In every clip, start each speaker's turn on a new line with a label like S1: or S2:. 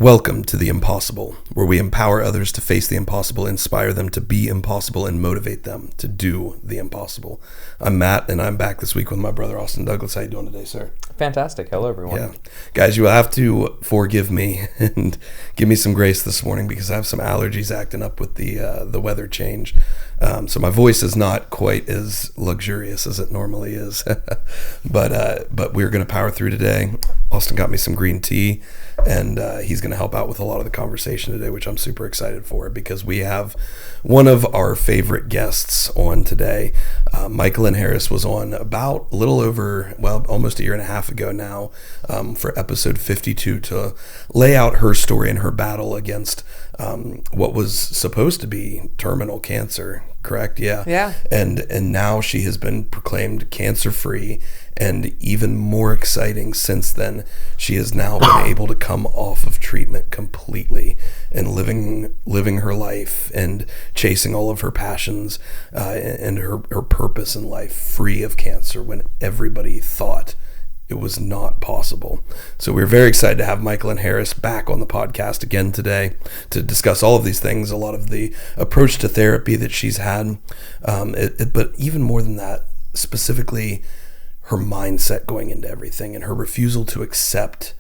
S1: Welcome to The Impossible, where we empower others to face the impossible, inspire them to be impossible, and motivate them to do the impossible. I'm Matt, and I'm back this week with my brother, Austin Douglas. How you doing today, sir?
S2: Fantastic. Hello, everyone.
S1: Yeah. Guys, you will have to forgive me and give me some grace this morning because I have some allergies acting up with the weather change. So my voice is not quite as luxurious as it normally is. but we're going to power through today. Austin got me some green tea, and he's going to help out with a lot of the conversation today, which I'm super excited for because we have one of our favorite guests on today. Micalyn Harris was on about a little over, almost a year and a half ago now, for episode 52 to lay out her story and her battle against what was supposed to be terminal cancer, correct? Yeah. And now she has been proclaimed cancer-free, and even more exciting since then, she has now been able to come off of treatment completely and living her life and chasing all of her passions and her purpose in life, free of cancer when everybody thought it was not possible. So we're very excited to have Micalyn Harris back on the podcast again today to discuss all of these things, a lot of the approach to therapy that she's had, but even more than that, specifically her mindset going into everything and her refusal to accept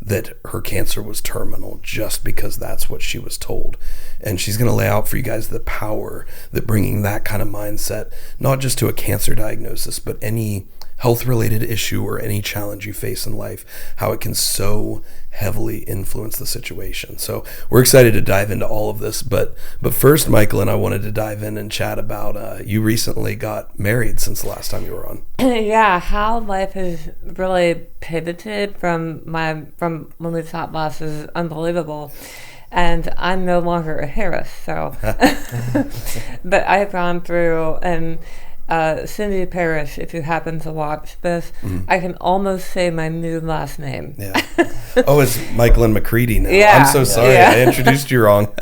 S1: that her cancer was terminal just because that's what she was told. And she's going to lay out for you guys the power that bringing that kind of mindset, not just to a cancer diagnosis, but any health-related issue or any challenge you face in life, how it can so heavily influence the situation. So we're excited to dive into all of this. But first, Micalyn, I wanted to dive in and chat about you recently got married since the last time you were on.
S3: Yeah, how life has really pivoted from when we talked last is unbelievable. And I'm no longer a Harris, so. But I've gone through, and Cindy Parrish, if you happen to watch this, I can almost say my new last name.
S1: Yeah. Oh, it's Micalyn McCready now.
S3: Yeah.
S1: I'm so sorry.
S3: Yeah.
S1: I introduced you wrong.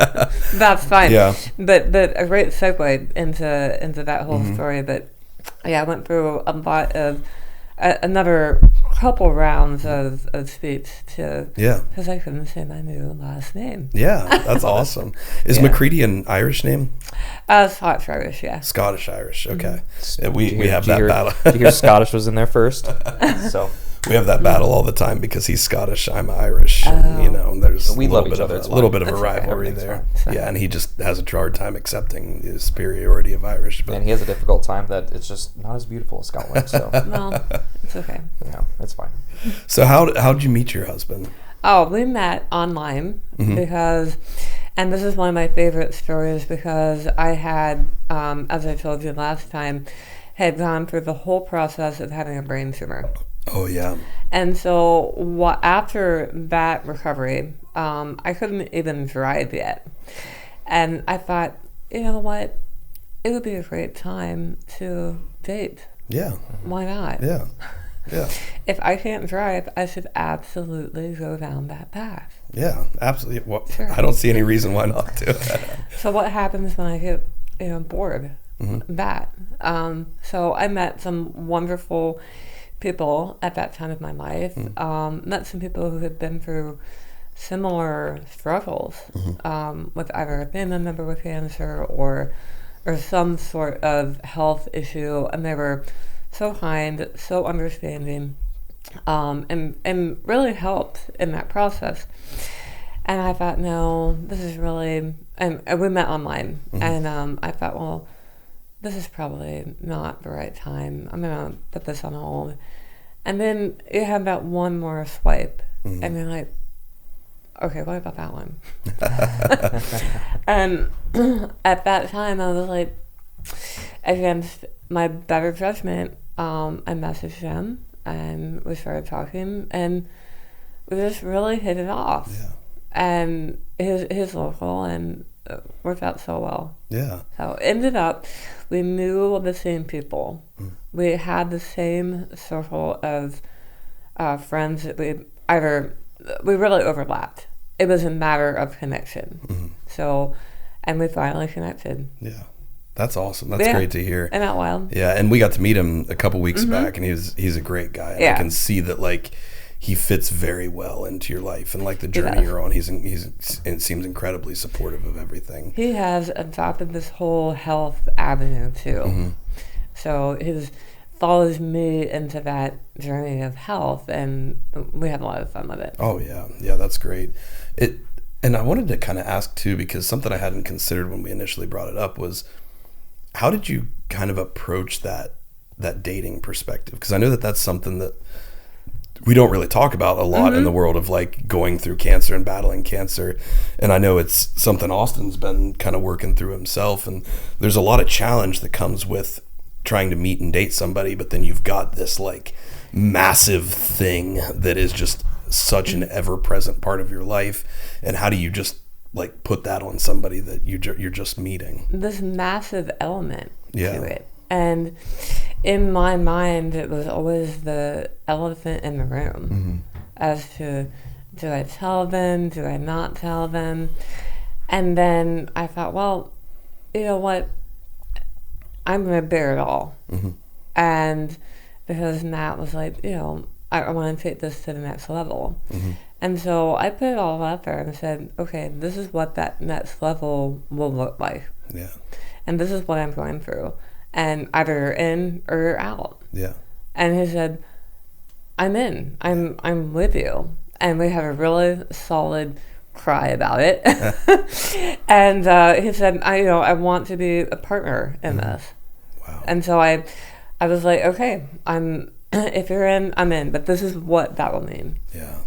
S3: That's fine.
S1: Yeah.
S3: But a great segue into that whole story. But yeah, I went through a lot of another couple rounds of speech because I couldn't say my new last name.
S1: Yeah, that's awesome. Is McCready an Irish name?
S3: Scottish Irish, yeah.
S1: Scottish Irish, okay.
S2: Mm-hmm.
S1: Yeah, we have that battle.
S2: Did you hear Scottish was in there first? So
S1: we have that battle all the time because he's Scottish, I'm Irish. And, there's
S2: we
S1: a
S2: love
S1: little
S2: each
S1: bit
S2: other.
S1: of a little bit of a rivalry there. Yeah, and he just has a hard time accepting the superiority of Irish.
S2: And he has a difficult time that it's just not as beautiful as Scotland. So
S3: No, it's okay.
S2: yeah, it's fine.
S1: So how'd you meet your husband?
S3: Oh, we met online because, and this is one of my favorite stories because I had, as I told you last time, had gone through the whole process of having a brain tumor.
S1: Oh, yeah.
S3: And so after that recovery, I couldn't even drive yet. And I thought, you know what? It would be a great time to date.
S1: Yeah.
S3: Why not?
S1: Yeah. Yeah.
S3: If I can't drive, I should absolutely go down that path.
S1: Yeah, absolutely. Well,
S3: Sure.
S1: I don't see any reason why not to.
S3: So what happens when I get bored? That. So I met some wonderful people at that time of my life. Met some people who had been through similar struggles with either a family member with cancer or some sort of health issue, and they were so kind, so understanding, and really helped in that process. And I thought, no, this is really, and we met online, and I thought, well, this is probably not the right time. I'm going to put this on hold. And then you have that one more swipe, and you're like, okay, what about that one? And at that time, I was like, against my better judgment, I messaged him, and we started talking, and we just really hit it off.
S1: Yeah.
S3: And his local, and worked out so well.
S1: Yeah.
S3: So ended up, we knew the same people. We had the same circle of friends that we really overlapped. It was a matter of connection. So, and we finally connected.
S1: Yeah. That's awesome. That's great to hear.
S3: Isn't that wild?
S1: Yeah, and we got to meet him a couple weeks back, and he's a great guy.
S3: Yeah.
S1: I can see that, like, he fits very well into your life and like the
S3: He
S1: journey
S3: does.
S1: you're on. He's it seems incredibly supportive of everything.
S3: He has adopted this whole health avenue too.
S1: Mm-hmm.
S3: So he follows me into that journey of health, and we have a lot of fun with it.
S1: Oh yeah, that's great. And I wanted to kind of ask too, because something I hadn't considered when we initially brought it up was, how did you kind of approach that dating perspective? Because I know that's something that we don't really talk about a lot in the world of like going through cancer and battling cancer. And I know it's something Austin's been kind of working through himself, and there's a lot of challenge that comes with trying to meet and date somebody, but then you've got this like massive thing that is just such an ever-present part of your life. And how do you just like put that on somebody that you're just meeting?
S3: This massive element
S1: Yeah.
S3: to it. And in my mind, it was always the elephant in the room as to, do I tell them? Do I not tell them? And then I thought, well, you know what? I'm going to bear it all. And because Matt was like, you know, I want to take this to the next level. And so I put it all out there and said, okay, this is what that next level will look like.
S1: Yeah.
S3: And this is what I'm going through. And either you're in or you're out.
S1: Yeah.
S3: And he said, I'm in. I'm with you. And we had a really solid cry about it. And he said, I want to be a partner in this.
S1: Wow.
S3: And so I was like, okay, if you're in, I'm in. But this is what that will mean.
S1: Yeah.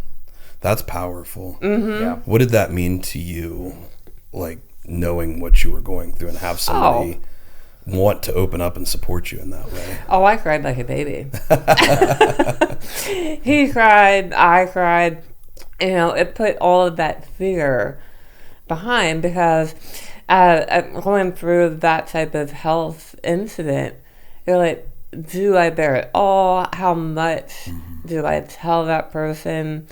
S1: That's powerful.
S2: Yeah.
S1: What did that mean to you, like knowing what you were going through and have somebody want to open up and support you in that way?
S3: Oh, I cried like a baby. He cried, I cried. You know, it put all of that fear behind, because going through that type of health incident, you're like, do I bear it all? How much do I tell that person?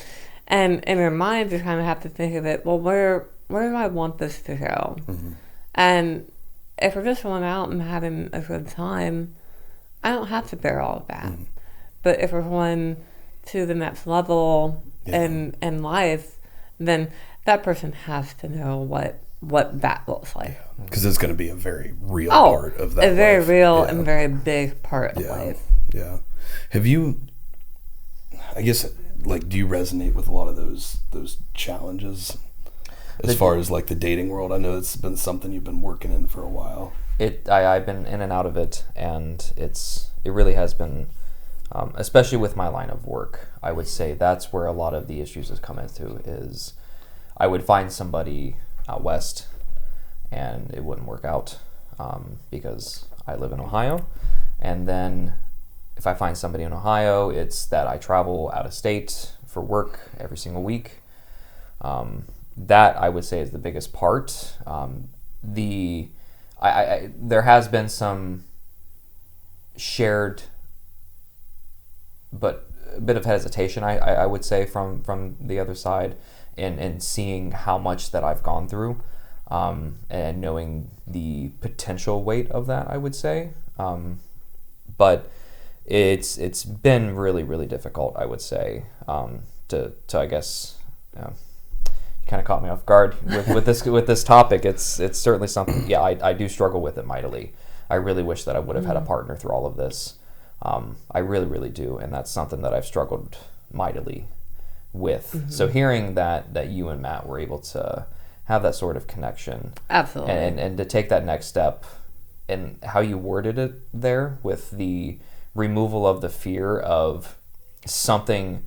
S3: And in your mind, you kind of have to think of it, well, where do I want this to go? And if we're just going out and having a good time, I don't have to bear all of that. But if we're going to the next level in life, then that person has to know what that looks like.
S1: Because it's going to be a very real part of that.
S3: A very
S1: life.
S3: real and very big part of
S1: Yeah.
S3: life.
S1: Yeah. Have you, I guess, like, do you resonate with a lot of those challenges as far as like the dating world? I know it's been something you've been working in for a while.
S2: I've been in and out of it, and it really has been, especially with my line of work, I would say that's where a lot of the issues has come into. Is I would find somebody out west and it wouldn't work out because I live in Ohio, and then if I find somebody in Ohio, it's that I travel out of state for work every single week. That I would say is the biggest part. There has been some shared, but a bit of hesitation, I would say, from the other side, and seeing how much that I've gone through, and knowing the potential weight of that, I would say. But it's been really, really difficult, I would say, to I guess, kind of caught me off guard with this topic. It's certainly something. Yeah, I do struggle with it mightily. I really wish that I would have had a partner through all of this. I really, really do, and that's something that I've struggled mightily with. So hearing that you and Matt were able to have that sort of connection,
S3: Absolutely,
S2: and to take that next step, and how you worded it there with the removal of the fear of something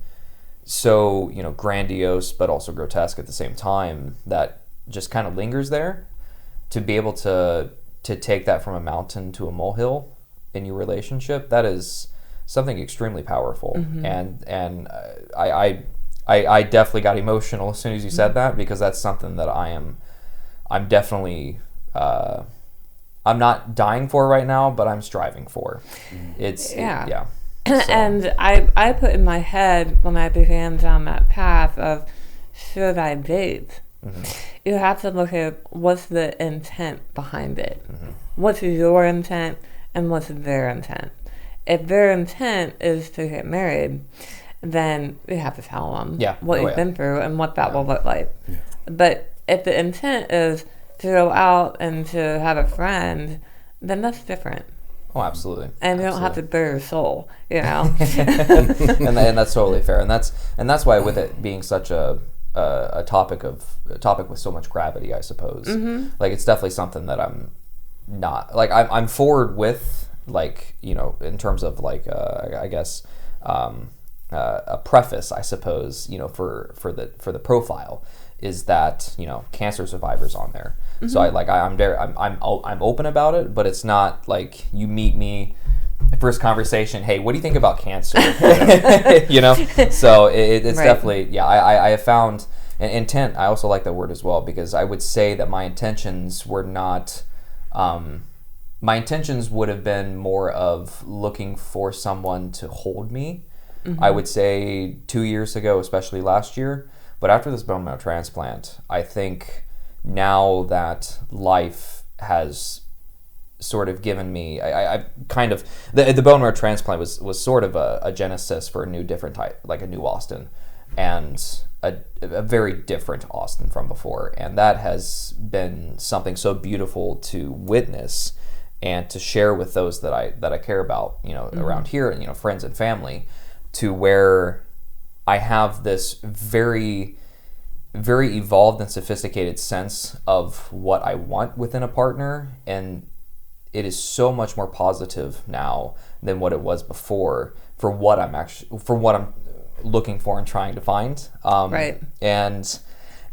S2: so grandiose but also grotesque at the same time, that just kind of lingers there, to be able to take that from a mountain to a molehill in your relationship, that is something extremely powerful. And I definitely got emotional as soon as you said that, because that's something that I'm definitely I'm not dying for right now, but I'm striving for. Yeah. So.
S3: And I put in my head, when I began down that path of, should I date? You have to look at what's the intent behind it. What's your intent and what's their intent? If their intent is to get married, then you have to tell them
S2: Yeah.
S3: what
S2: Oh,
S3: you've
S2: yeah.
S3: been through and what that
S2: Yeah.
S3: will look like.
S1: Yeah.
S3: But if the intent is to go out and to have a friend, then that's different.
S2: Oh, absolutely.
S3: And you don't have to bare your soul, you know.
S2: and that's totally fair. And that's why, with it being such a topic with so much gravity, I suppose, like, it's definitely something that I'm not, like, I'm forward with, like, you know, in terms of, like, I guess a preface, I suppose, you know, for the profile, is that, you know, cancer survivors on there. So I'm open about it, but it's not like you meet me, first conversation, hey, what do you think about cancer? You know, so it's
S3: Right.
S2: definitely, yeah. I have found an intent. I also like that word as well, because I would say that my intentions were not. My intentions would have been more of looking for someone to hold me. I would say 2 years ago, especially last year. But after this bone marrow transplant, I think now that life has sort of given me, I kind of, the bone marrow transplant was sort of a genesis for a new different type, like a new Austin, and a very different Austin from before. And that has been something so beautiful to witness and to share with those that I care about, you know, around here, and, you know, friends and family, to where I have this very, very evolved and sophisticated sense of what I want within a partner, and it is so much more positive now than what it was before for what I'm looking for and trying to find.
S3: Right.
S2: And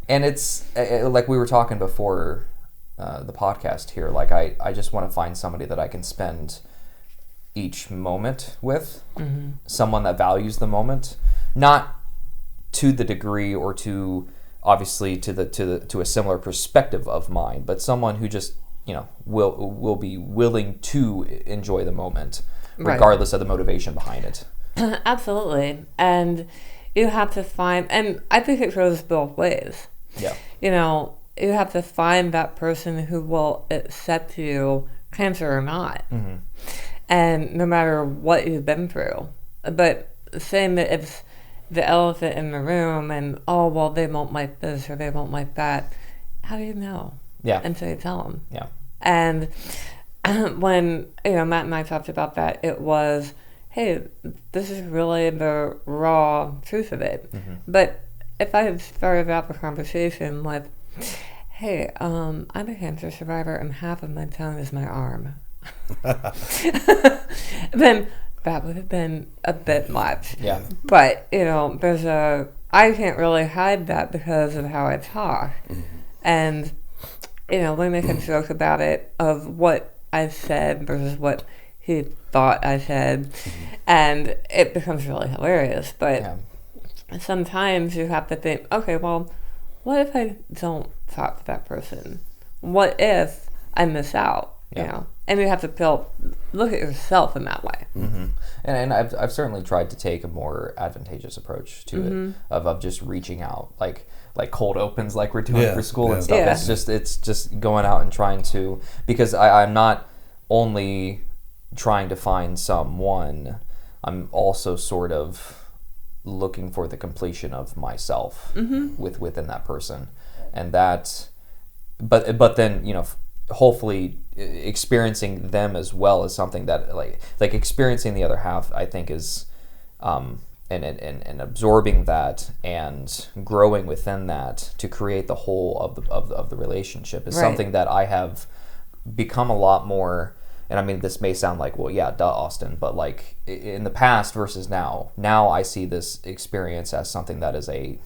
S2: it's like we were talking before the podcast here. Like, I just want to find somebody that I can spend each moment with, someone that values the moment, not to the degree or to obviously to a similar perspective of mine, but someone who just, you know, will be willing to enjoy the moment, regardless of the motivation behind it.
S3: Absolutely. And you have to find, and I think it goes both ways.
S2: Yeah.
S3: You know, you have to find that person who will accept you, cancer or not. And no matter what you've been through. But saying that it's the elephant in the room and, oh, well, they won't like this or they won't like that, how do you know?
S2: Yeah.
S3: Until you tell them.
S2: Yeah.
S3: And when, you know, Matt and I talked about that, it was, hey, this is really the raw truth of it. But if I had started out the conversation with, hey, I'm a cancer survivor and half of my tongue is my arm, then that would have been a bit much.
S2: Yeah.
S3: But, you know, I can't really hide that because of how I talk. And, you know, we make a joke about it of what I said versus what he thought I said. And it becomes really hilarious. But sometimes you have to think, okay, well, what if I don't talk to that person? What if I miss out? You know? And you have to look at yourself in that way.
S2: And I've certainly tried to take a more advantageous approach to it, of just reaching out, like cold opens, like we're doing for school and stuff.
S3: Yeah.
S2: It's just going out and trying to, because I'm not only trying to find someone, I'm also sort of looking for the completion of myself within that person, and that, but then, you know, hopefully experiencing them as well is something that like experiencing the other half, I think, is and absorbing that and growing within that to create the whole of the relationship is something that I have become a lot more. And I mean, this may sound like, well, yeah, duh, Austin, but like in the past versus now I see this experience as something that is a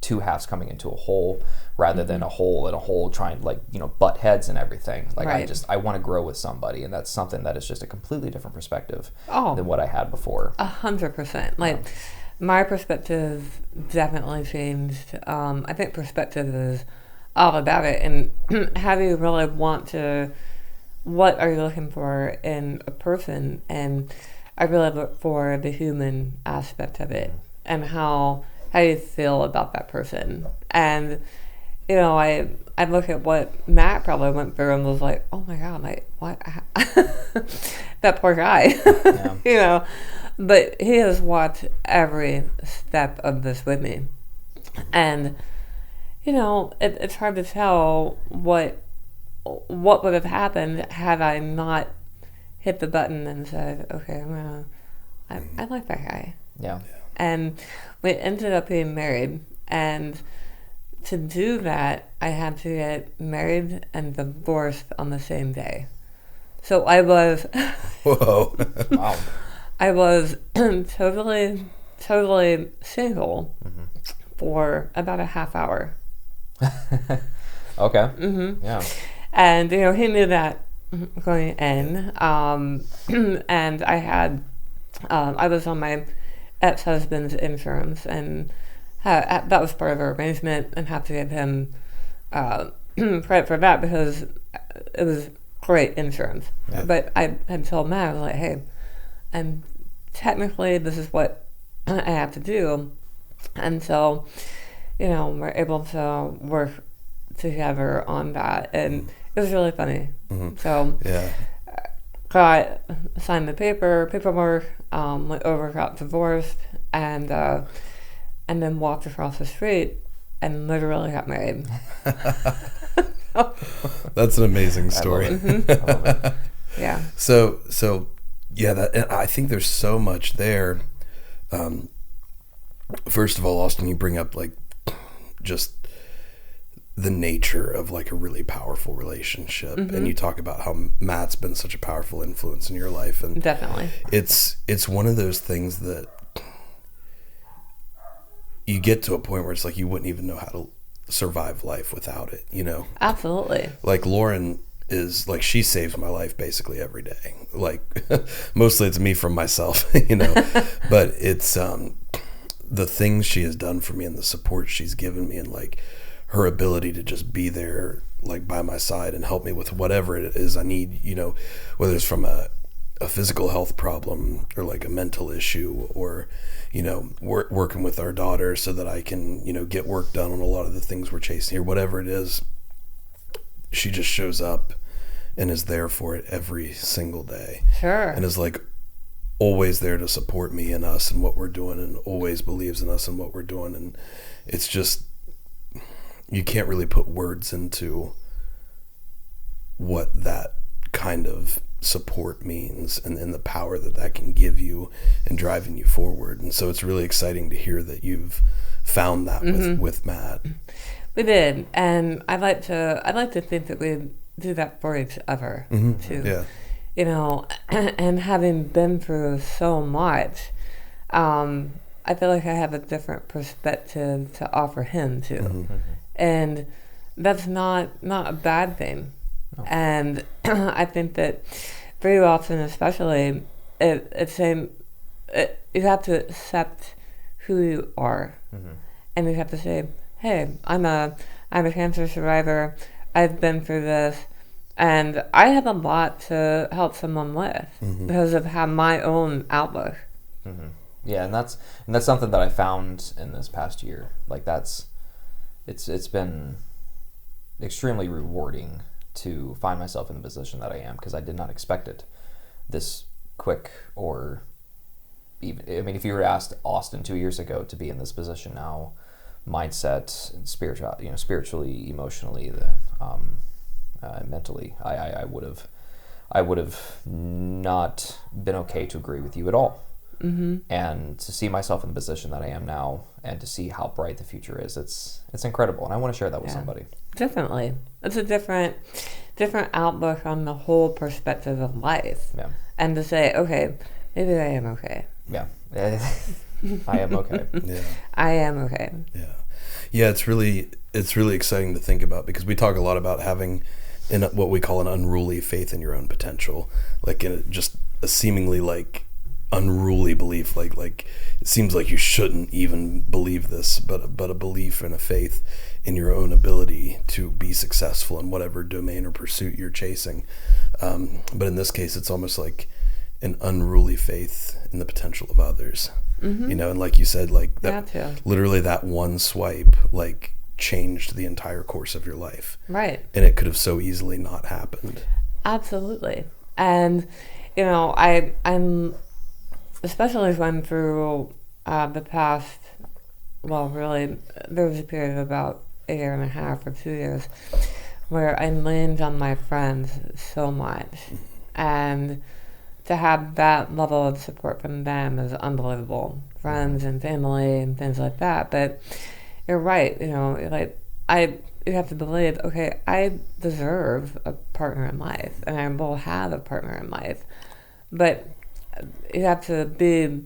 S2: two halves coming into a whole, rather than a whole and a whole trying to, like, you know, butt heads and everything. Like, I want to grow with somebody, and that's something that is just a completely different perspective than what I had before.
S3: 100%. Like, my perspective definitely changed. I think perspective is all about it. And how do you really want to, what are you looking for in a person? And I really look for the human aspect of it and how you feel about that person. And, I look at what Matt probably went through and was like, oh my God, what? That poor guy.
S2: Yeah.
S3: But he has watched every step of this with me. And, it's hard to tell what would have happened had I not hit the button and said, okay, I like that guy.
S2: Yeah.
S3: And we ended up being married. And to do that, I had to get married and divorced on the same day. So I was...
S1: Whoa.
S2: Wow.
S3: I was totally single for about a half hour.
S2: Okay.
S3: Mm-hmm.
S2: Yeah.
S3: And, he knew that going in. And I had... I was on my ex-husband's insurance, and that was part of our arrangement, and had to give him credit for that because it was great insurance.
S2: Yeah.
S3: But I had told Matt, I was like, hey, and technically this is what I have to do. And so, we're able to work together on that, and it was really funny. So signed the paperwork, went over, got divorced, and then walked across the street and literally got married.
S1: That's an amazing story.
S2: I love it.
S3: Yeah.
S1: So yeah, and I think there's so much there. First of all, Austin, you bring up like just the nature of like a really powerful relationship, and you talk about how Matt's been such a powerful influence in your life, and
S3: Definitely.
S1: it's one of those things that you get to a point where it's like you wouldn't even know how to survive life without it,
S3: Absolutely.
S1: Like Lauren is like, she saves my life basically every day. Like mostly it's me from myself, but it's the things she has done for me and the support she's given me, and like her ability to just be there like by my side and help me with whatever it is I need, whether it's from a physical health problem or like a mental issue, or working with our daughter so that I can get work done on a lot of the things we're chasing here, whatever it is. She just shows up and is there for it every single day.
S3: Sure.
S1: And is like always there to support me and us and what we're doing, and always believes in us and what we're doing. And it's just, you can't really put words into what that kind of support means, and the power that can give you and driving you forward. And so it's really exciting to hear that you've found that with Matt.
S3: We did, and I like to think that we do that for each other too.
S1: Yeah.
S3: And having been through so much, I feel like I have a different perspective to offer him too, and that's not a bad thing. No. And I think that very often, especially, you have to accept who you are, and you have to say, "Hey, I'm a cancer survivor. I've been through this, and I have a lot to help someone with because of how my own outlook."
S2: Yeah, and that's something that I found in this past year. Like it's been extremely rewarding to find myself in the position that I am, because I did not expect it this quick, or even, if you were asked Austin 2 years ago to be in this position now, mindset and spiritually, emotionally, mentally, I would have not been okay to agree with you at all. And to see myself in the position that I am now, and to see how bright the future is, it's incredible, and I want to share that with somebody. Definitely.
S3: It's a different outlook on the whole perspective of life.
S2: Yeah.
S3: And to say, okay, maybe I am okay.
S2: Yeah. I am okay.
S1: Yeah.
S3: I am okay.
S1: Yeah. Yeah, it's really exciting to think about, because we talk a lot about having what we call an unruly faith in your own potential, like just a seemingly like unruly belief, like it seems like you shouldn't even believe this, but a belief and a faith in your own ability to be successful in whatever domain or pursuit you're chasing. But in this case, it's almost like an unruly faith in the potential of others. And like you said, like that, literally that one swipe like changed the entire course of your life.
S3: Right.
S1: And it could have so easily not happened.
S3: Absolutely. And, I'm especially going through the past, well, really, there was a period of about a year and a half or 2 years where I leaned on my friends so much. And to have that level of support from them is unbelievable. Friends and family and things like that. But you're right, you have to believe, okay, I deserve a partner in life, and I will have a partner in life. But you have to be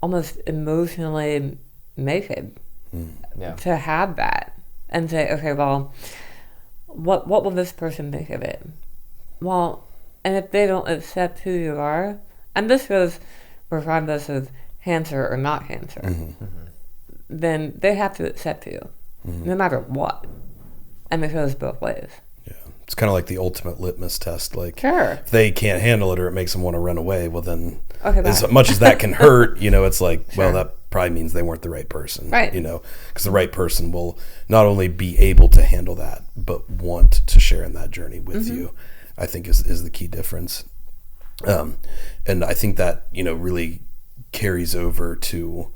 S3: almost emotionally naked to have that, and say, okay, well, what will this person think of it? Well, and if they don't accept who you are, and this goes regardless of cancer or not cancer, then they have to accept you, no matter what. And it goes both ways.
S1: Yeah. It's kind of like the ultimate litmus test. Like,
S3: sure,
S1: if they can't handle it or it makes them want to run away, well then,
S3: okay,
S1: as much as that can hurt, it's like,
S3: sure.
S1: well, that probably means they weren't the right person.
S3: Right.
S1: Because the right person will not only be able to handle that, but want to share in that journey with you, I think is the key difference. And I think that, really carries over to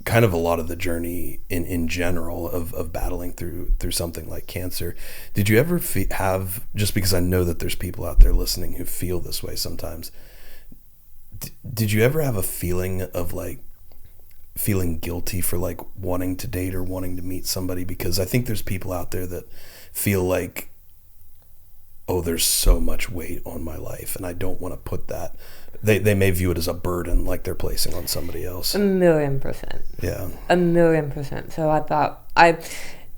S1: kind of a lot of the journey in general of battling through something like cancer. Did you ever have, just because I know that there's people out there listening who feel this way sometimes, did you ever have a feeling of like feeling guilty for like wanting to date or wanting to meet somebody? Because I think there's people out there that feel like, oh, there's so much weight on my life and I don't want to put that. They may view it as a burden, like they're placing on somebody else.
S3: 1,000,000%.
S1: Yeah.
S3: 1,000,000%. So I thought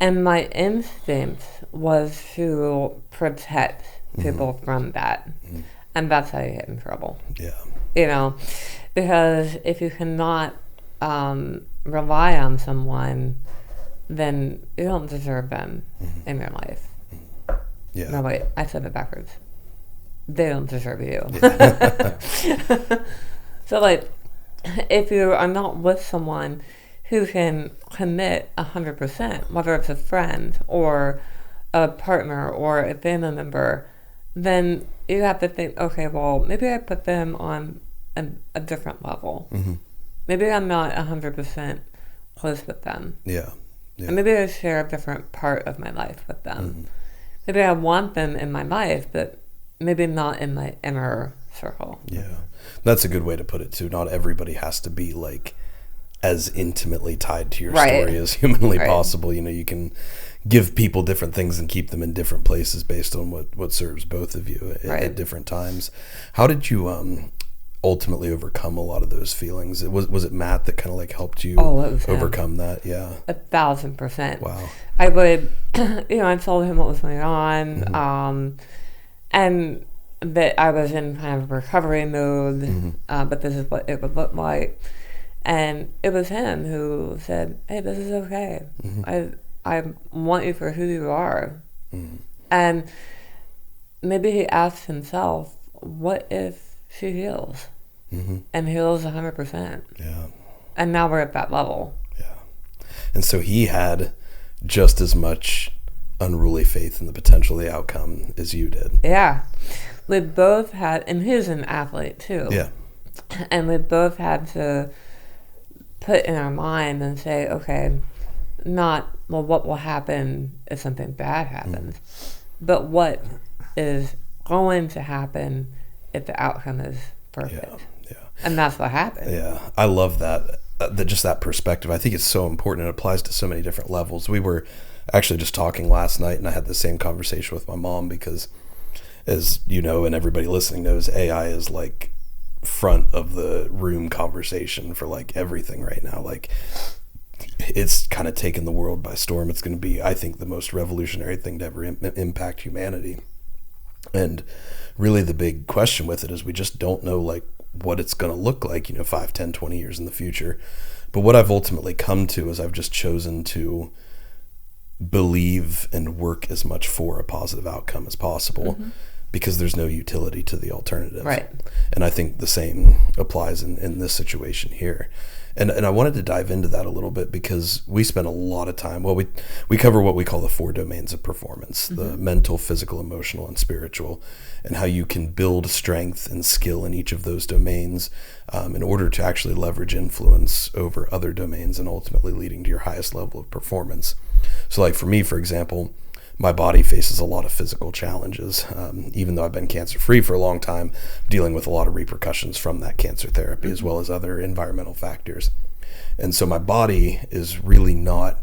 S3: and my instinct was to protect people from that. And that's how you get in trouble.
S1: Yeah.
S3: Because if you cannot rely on someone, then you don't deserve them in your life.
S1: Yeah.
S3: No, wait, I said it backwards. They don't deserve you.
S1: Yeah.
S3: So, if you are not with someone who can commit 100%, whether it's a friend or a partner or a family member, then you have to think, okay, well, maybe I put them on a different level. Maybe I'm not 100% close with them.
S1: Yeah.
S3: And maybe I share a different part of my life with them. Maybe I want them in my life, but maybe not in my inner circle.
S1: Yeah. That's a good way to put it too. Not everybody has to be like as intimately tied to your story as humanly possible. You can give people different things and keep them in different places based on what serves both of you at different times. How did you ultimately overcome a lot of those feelings? Was it Matt that kind of like helped you overcome that? Yeah.
S3: 1,000%.
S1: Wow.
S3: I would, I told him what was going on, and that I was in kind of recovery mode, but this is what it would look like. And it was him who said, hey, this is okay. I want you for who you are. And maybe he asked himself, what if she heals? And heals 100%.
S1: Yeah.
S3: And now we're at that level.
S1: Yeah. And so he had just as much unruly faith in the potential of the outcome as you did.
S3: Yeah. We both had, and he's an athlete too.
S1: Yeah.
S3: And we both had to put in our mind and say, okay, not, well, what will happen if something bad happens, but what is going to happen if the outcome is perfect.
S1: Yeah.
S3: And that's what happened.
S1: Yeah. I love that. Just that perspective. I think it's so important. It applies to so many different levels. We were actually just talking last night, and I had the same conversation with my mom because, as you know, and everybody listening knows, AI is like front of the room conversation for like everything right now. Like, it's kind of taken the world by storm. It's going to be, I think, the most revolutionary thing to ever impact humanity. And really the big question with it is we just don't know like what it's going to look like, 5, 10, 20 years in the future. But what I've ultimately come to is I've just chosen to believe and work as much for a positive outcome as possible. because there's no utility to the alternative.
S3: Right.
S1: And I think the same applies in this situation here. And I wanted to dive into that a little bit because we spend a lot of time, well, we cover what we call the 4 domains of performance, the mental, physical, emotional, and spiritual, and how you can build strength and skill in each of those domains in order to actually leverage influence over other domains and ultimately leading to your highest level of performance. So like for me, for example, my body faces a lot of physical challenges. Even though I've been cancer-free for a long time, dealing with a lot of repercussions from that cancer therapy as well as other environmental factors. And so my body is really not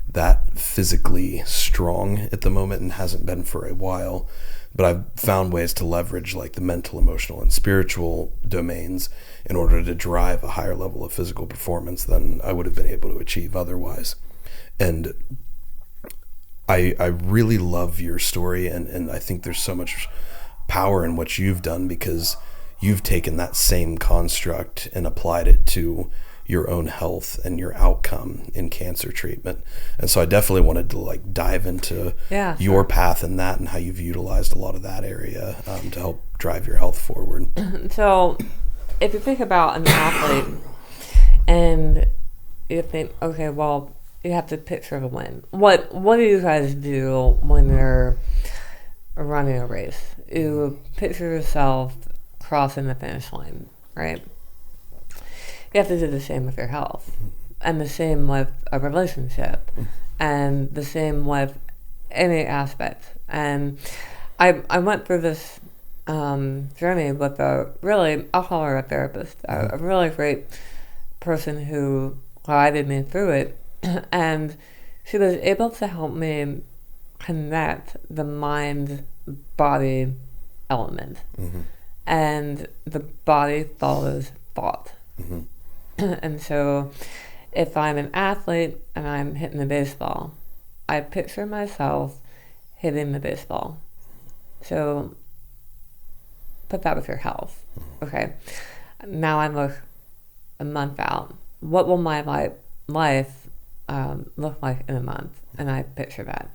S1: that physically strong at the moment and hasn't been for a while. But I've found ways to leverage like the mental, emotional, and spiritual domains in order to drive a higher level of physical performance than I would have been able to achieve otherwise. And I really love your story, and I think there's so much power in what you've done because you've taken that same construct and applied it to your own health and your outcome in cancer treatment. And so I definitely wanted to like dive into your path in that and how you've utilized a lot of that area to help drive your health forward.
S3: So if you think about an athlete and you think, okay, well, you have to picture the win. What do you guys do when you're running a race? You picture yourself crossing the finish line, right? You have to do the same with your health, and the same with a relationship, and the same with any aspect. And I went through this journey with I'll call her a therapist, a really great person who guided me through it. And she was able to help me connect the mind-body element. And the body follows thought. And so if I'm an athlete and I'm hitting a baseball, I picture myself hitting the baseball. So put that with your health. Okay. Now I look a month out. What will my life look like in a month? And I picture that.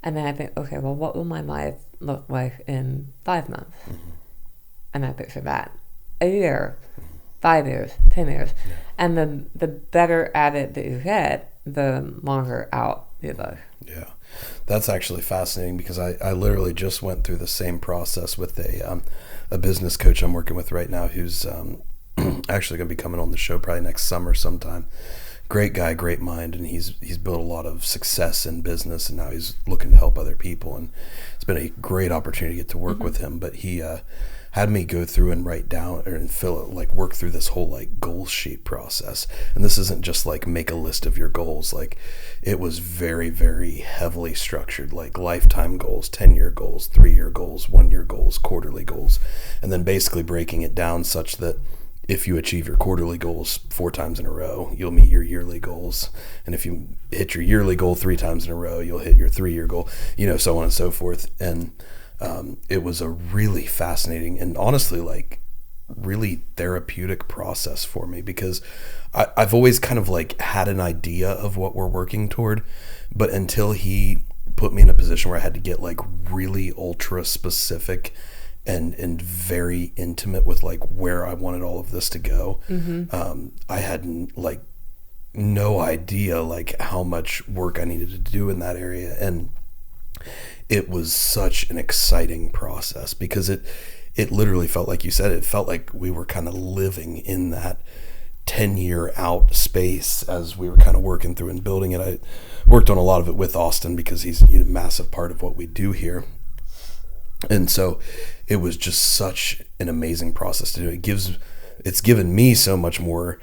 S3: And then I think, okay, well, what will my life look like in 5 months? And I picture that. A year, 5 years, 10 years. And the better at it that you get, the longer out you look.
S1: Yeah, that's actually fascinating because I literally just went through the same process with a business coach I'm working with right now who's actually going to be coming on the show probably next summer sometime. Great guy, great mind, and he's built a lot of success in business, and now he's looking to help other people, and it's been a great opportunity to get to work with him. But he had me go through and write down and work through this whole like goal sheet process. And this isn't just like make a list of your goals. Like it was very, very heavily structured, like lifetime goals, 10-year goals, 3-year goals, 1-year goals, quarterly goals, and then basically breaking it down such that if you achieve your quarterly goals 4 times in a row, you'll meet your yearly goals. And if you hit your yearly goal 3 times in a row, you'll hit your 3-year goal, so on and so forth. And it was a really fascinating and honestly, like really therapeutic process for me because I've always kind of like had an idea of what we're working toward, but until he put me in a position where I had to get like really ultra specific and very intimate with like where I wanted all of this to go. I had like no idea like how much work I needed to do in that area, and it was such an exciting process because it literally felt like you said, it felt like we were kind of living in that 10-year out space as we were kind of working through and building it. I worked on a lot of it with Austin because he's a massive part of what we do here. And so it was just such an amazing process to do. It's given me so much more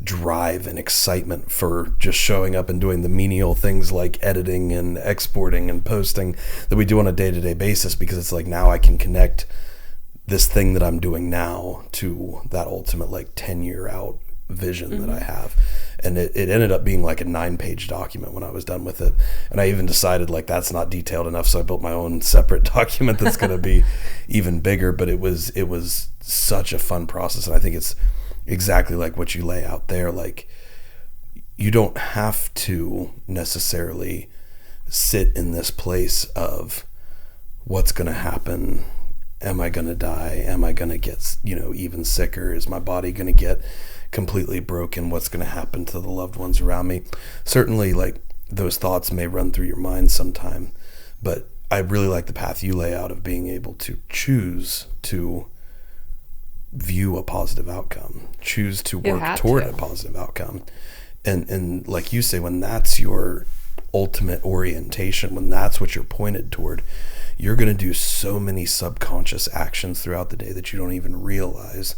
S1: drive and excitement for just showing up and doing the menial things like editing and exporting and posting that we do on a day-to-day basis, because it's like now I can connect this thing that I'm doing now to that ultimate like 10-year out vision that I have. And it ended up being like a 9-page document when I was done with it. And I even decided like that's not detailed enough, so I built my own separate document that's going to be even bigger. But it was such a fun process, and I think it's exactly like what you lay out there. Like you don't have to necessarily sit in this place of what's going to happen Am I going to die? Am I going to get, even sicker? Is my body going to get completely broken? What's going to happen to the loved ones around me? Certainly, like, those thoughts may run through your mind sometime, but I really like the path you lay out of being able to choose to view a positive outcome, choose to work toward a positive outcome. And like you say, when that's your ultimate orientation, when that's what you're pointed toward, you're going to do so many subconscious actions throughout the day that you don't even realize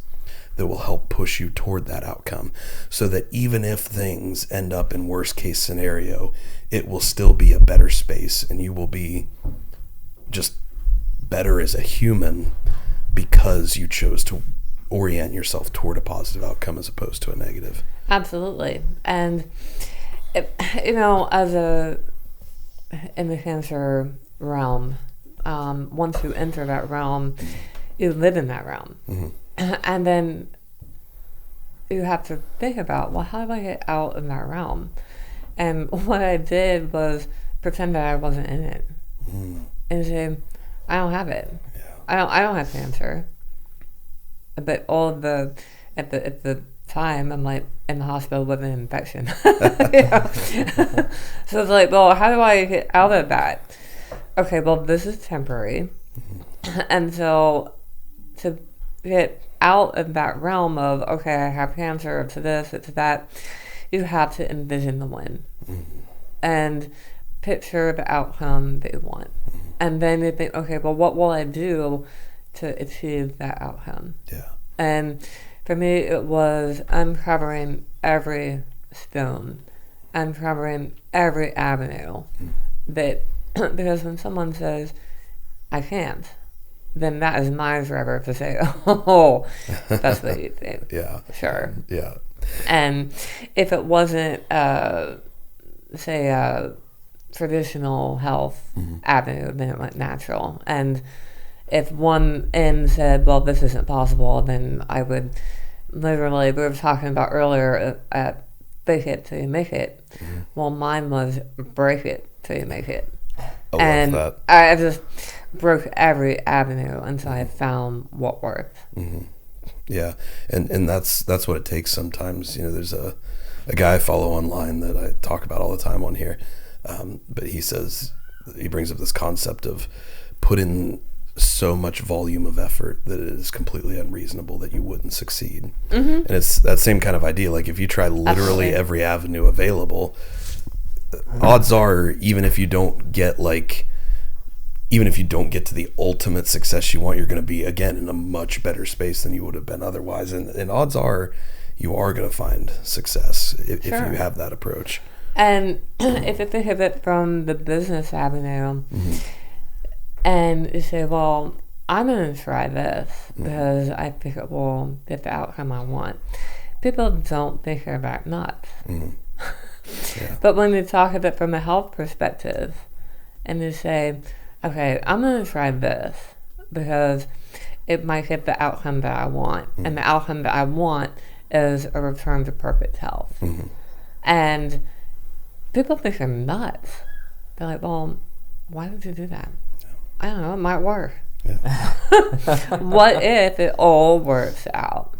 S1: that will help push you toward that outcome, so that even if things end up in worst case scenario, it will still be a better space, and you will be just better as a human because you chose to orient yourself toward a positive outcome as opposed to a negative.
S3: Absolutely. And in the cancer realm, once you enter that realm, you live in that realm. Mm-hmm. And then you have to think about, well, how do I get out of that realm? And what I did was pretend that I wasn't in it. Mm. And say, I don't have it. Yeah. I don't have cancer. But at the time, I'm like in the hospital with an infection. So it's like, well, how do I get out of that? Okay, well, this is temporary. Mm-hmm. And so to get out of that realm of, okay, I have cancer, it's this, it's that, you have to envision the win. Mm-hmm. And picture the outcome that you want. Mm-hmm. And then you think, okay, well, what will I do to achieve that outcome? Yeah. And for me, it was uncovering every stone, uncovering every avenue. That because when someone says, I can't, then that is my driver to say, oh, that's what you think. Yeah. Sure. Yeah. And if it wasn't, say, a traditional health avenue, then it went natural. And if one end said, well, this isn't possible, then I would literally, we were talking about earlier, fake it till you make it. Mm-hmm. Well, mine was break it till you make it. I love that. I just broke every avenue until I found what worked. Mm-hmm.
S1: Yeah, and that's what it takes sometimes. There's a guy I follow online that I talk about all the time on here, but he brings up this concept of put in so much volume of effort that it is completely unreasonable that you wouldn't succeed. Mm-hmm. And it's that same kind of idea. Like if you try literally every avenue available, odds are, even if you don't get to the ultimate success you want, you're going to be again in a much better space than you would have been otherwise. And odds are you are going to find success if you have that approach.
S3: And if you think of it from the business avenue, and you say, well, I'm going to try this because I think it will get the outcome I want. People don't think they're back nuts. Yeah. But when you talk of it from a health perspective and you say, okay, I'm going to try this because it might get the outcome that I want. And the outcome that I want is a return to perfect health. And people think they're nuts. They're like, well, why did you do that? I don't know, it might work. Yeah. What if it all works out?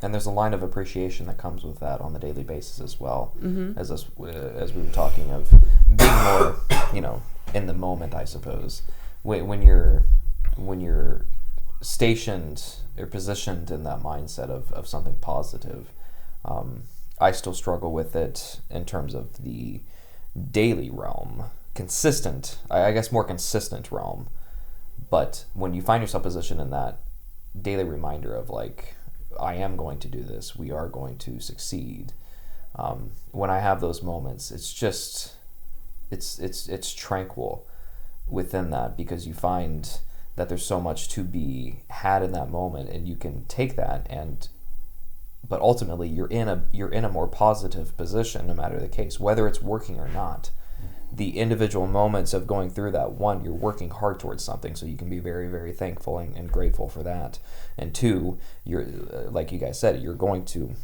S2: And there's a line of appreciation that comes with that on the daily basis as well. As we were talking of being more, in the moment, I suppose. When you're stationed or positioned in that mindset of something positive, I still struggle with it in terms of the daily realm, more consistent realm. But when you find yourself positioned in that daily reminder of like, I am going to do this, we are going to succeed. When I have those moments, it's just, it's tranquil within that, because you find that there's so much to be had in that moment, and you can take that but ultimately you're in a more positive position no matter the case, whether it's working or not. The individual moments of going through that, one, you're working hard towards something, so you can be very, very thankful and grateful for that. And two, you're like you guys said, you're going to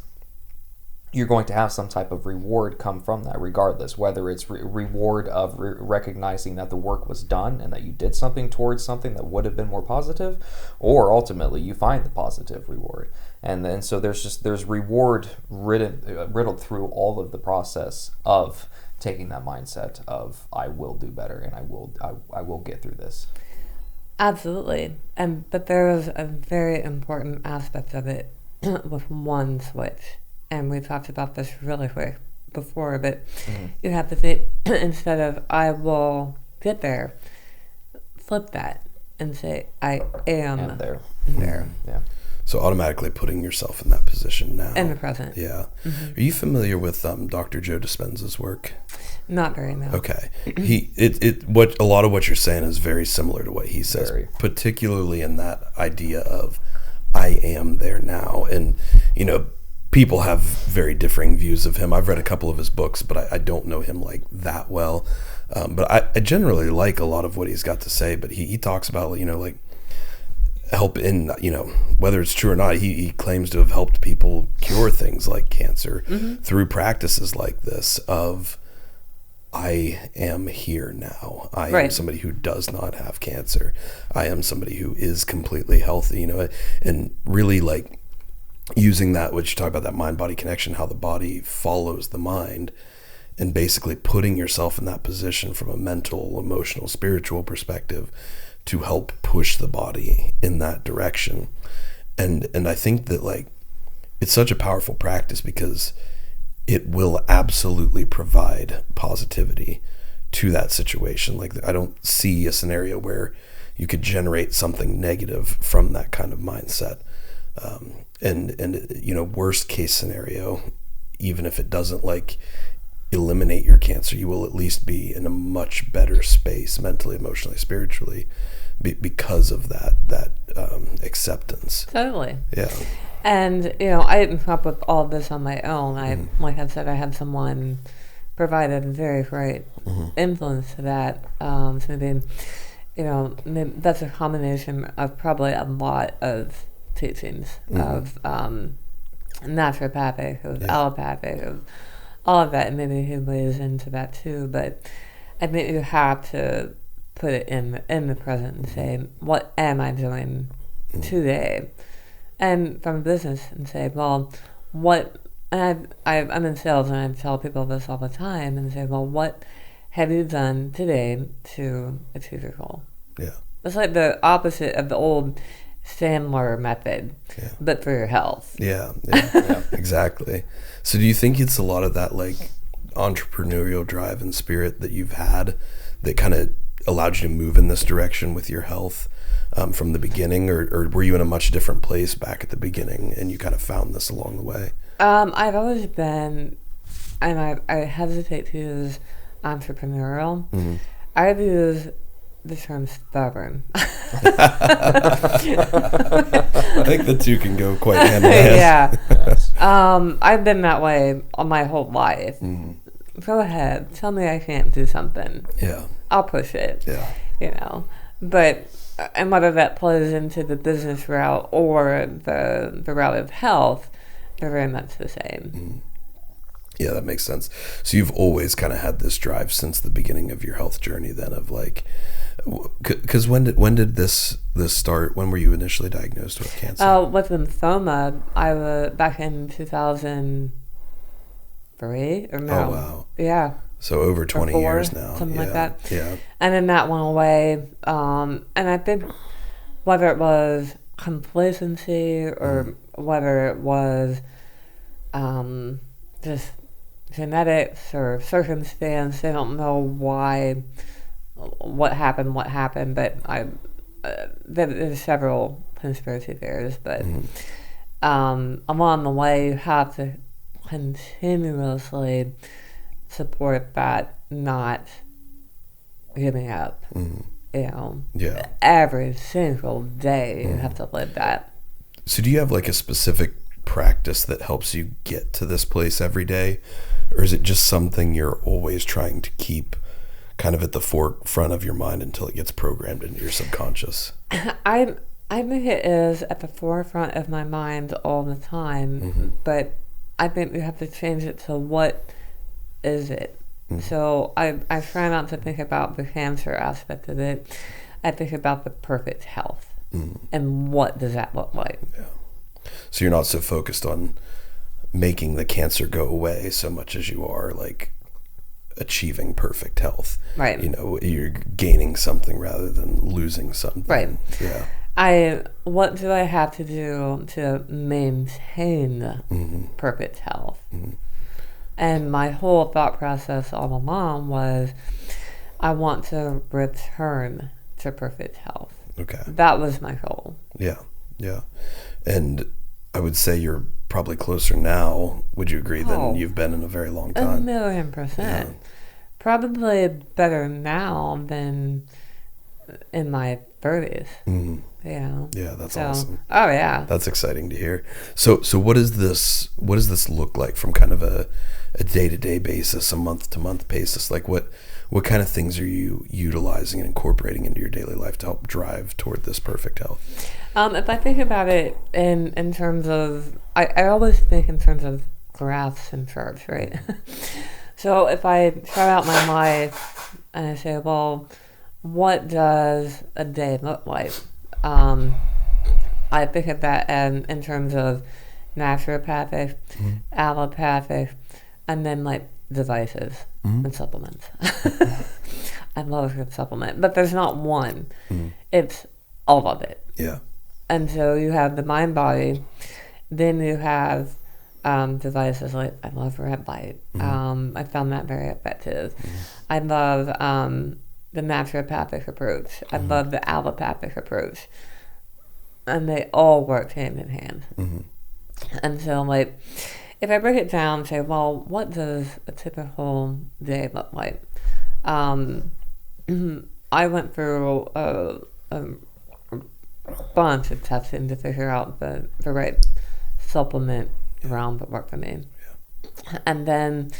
S2: you're going to have some type of reward come from that, regardless, whether it's reward of recognizing that the work was done and that you did something towards something that would have been more positive, or ultimately you find the positive reward. And then so there's reward riddled through all of the process of taking that mindset of I will do better and I will get through this.
S3: Absolutely. But there is a very important aspect of it with one switch. And we talked about this really quick before, but you have to think, instead of I will get there, flip that and say I am there.
S2: Yeah.
S1: So automatically putting yourself in that position now.
S3: In the present.
S1: Yeah. Are you familiar with Dr. Joe Dispenza's work?
S3: Not very much.
S1: Okay. What a lot of what you're saying is very similar to what he says, particularly in that idea of I am there now. And, you know, people have very differing views of him. I've read a couple of his books, but I don't know him like that well. But I generally like a lot of what he's got to say, but he talks about, you know, like help in, you know, whether it's true or not, he claims to have helped people cure things like cancer through practices like this of I am here now. I am somebody who does not have cancer. I am somebody who is completely healthy, you know, and really like using that, which you talk about, that mind-body connection, how the body follows the mind, and basically putting yourself in that position from a mental, emotional, spiritual perspective to help push the body in that direction. And I think that like it's such a powerful practice because it will absolutely provide positivity to that situation. Like I don't see a scenario where you could generate something negative from that kind of mindset. And you know, worst case scenario, even if it doesn't like eliminate your cancer, you will at least be in a much better space mentally, emotionally, spiritually, because of that acceptance.
S3: Totally.
S1: Yeah.
S3: And, you know, I didn't come up with all of this on my own. Like I said, I had someone provide a very great influence to that. So maybe, you know, that's a combination of probably a lot of teachings of naturopathic, of allopathic, of all of that, and maybe he weighs into that too. But I think you have to put it in the present and say, what am I doing today? And from business, and say, well, what? And I'm in sales, and I tell people this all the time, and say, well, what have you done today to achieve your goal?
S1: Yeah,
S3: it's like the opposite of the old Sandler method, but for your health.
S1: Yeah, exactly. So do you think it's a lot of that like entrepreneurial drive and spirit that you've had that kind of allowed you to move in this direction with your health from the beginning, or were you in a much different place back at the beginning and you kind of found this along the way? I've
S3: always been, and I hesitate to use entrepreneurial. I've used the term stubborn.
S1: I think the two can go quite hand in hand.
S3: Yeah. I've been that way all my whole life. Go ahead. Tell me I can't do something.
S1: Yeah.
S3: I'll push it.
S1: Yeah.
S3: You know. But, and whether that plays into the business route or the route of health, they're very much the same.
S1: Yeah, that makes sense. So you've always kind of had this drive since the beginning of your health journey then of like, because when did this start? When were you initially diagnosed with cancer?
S3: With lymphoma, I was back in 2003 or no.
S1: Oh, wow.
S3: Yeah.
S1: So over 20 years now.
S3: Something like that.
S1: Yeah.
S3: And then that went away. And I think whether it was complacency or whether it was just genetics or circumstance, I don't know what happened, but there's several conspiracy theories, but along the way you have to continuously support that not giving up. You know, every single day you have to live that.
S1: So do you have like a specific practice that helps you get to this place every day, or is it just something you're always trying to keep kind of at the forefront of your mind until it gets programmed into your subconscious?
S3: I think it is at the forefront of my mind all the time, but I think we have to change it to what is it. So I try not to think about the cancer aspect of it. I think about the perfect health. And what does that look like?
S1: Yeah. So you're not so focused on making the cancer go away so much as you are like achieving perfect health.
S3: Right.
S1: You know, you're gaining something rather than losing something.
S3: Right.
S1: Yeah.
S3: What do I have to do to maintain perfect health? And my whole thought process all along was, I want to return to perfect health.
S1: Okay.
S3: That was my goal.
S1: Yeah. Yeah. And I would say you're probably closer now, would you agree, than you've been in a very long time?
S3: 1,000,000%.
S1: Yeah.
S3: Probably better now than in my 30s. Yeah.
S1: Yeah, that's awesome.
S3: Oh yeah.
S1: That's exciting to hear. So what does this look like from kind of a day-to-day basis, a month-to-month basis? Like what kind of things are you utilizing and incorporating into your daily life to help drive toward this perfect health?
S3: If I think about it in terms of, I always think in terms of graphs and charts, right? So if I chart out my life and I say, well, what does a day look like? I think of that in terms of naturopathic, allopathic, and then like devices and supplements. I love a good supplement, but there's not one. It's all of it.
S1: Yeah.
S3: And so you have the mind body, then you have devices like, I love red light. I found that very effective. I love the naturopathic approach. I love the allopathic approach. And they all work hand in hand. And so, like, if I break it down and say, well, what does a typical day look like? I went through a bunch of testing to figure out the right supplement realm that worked for me. Yeah. And then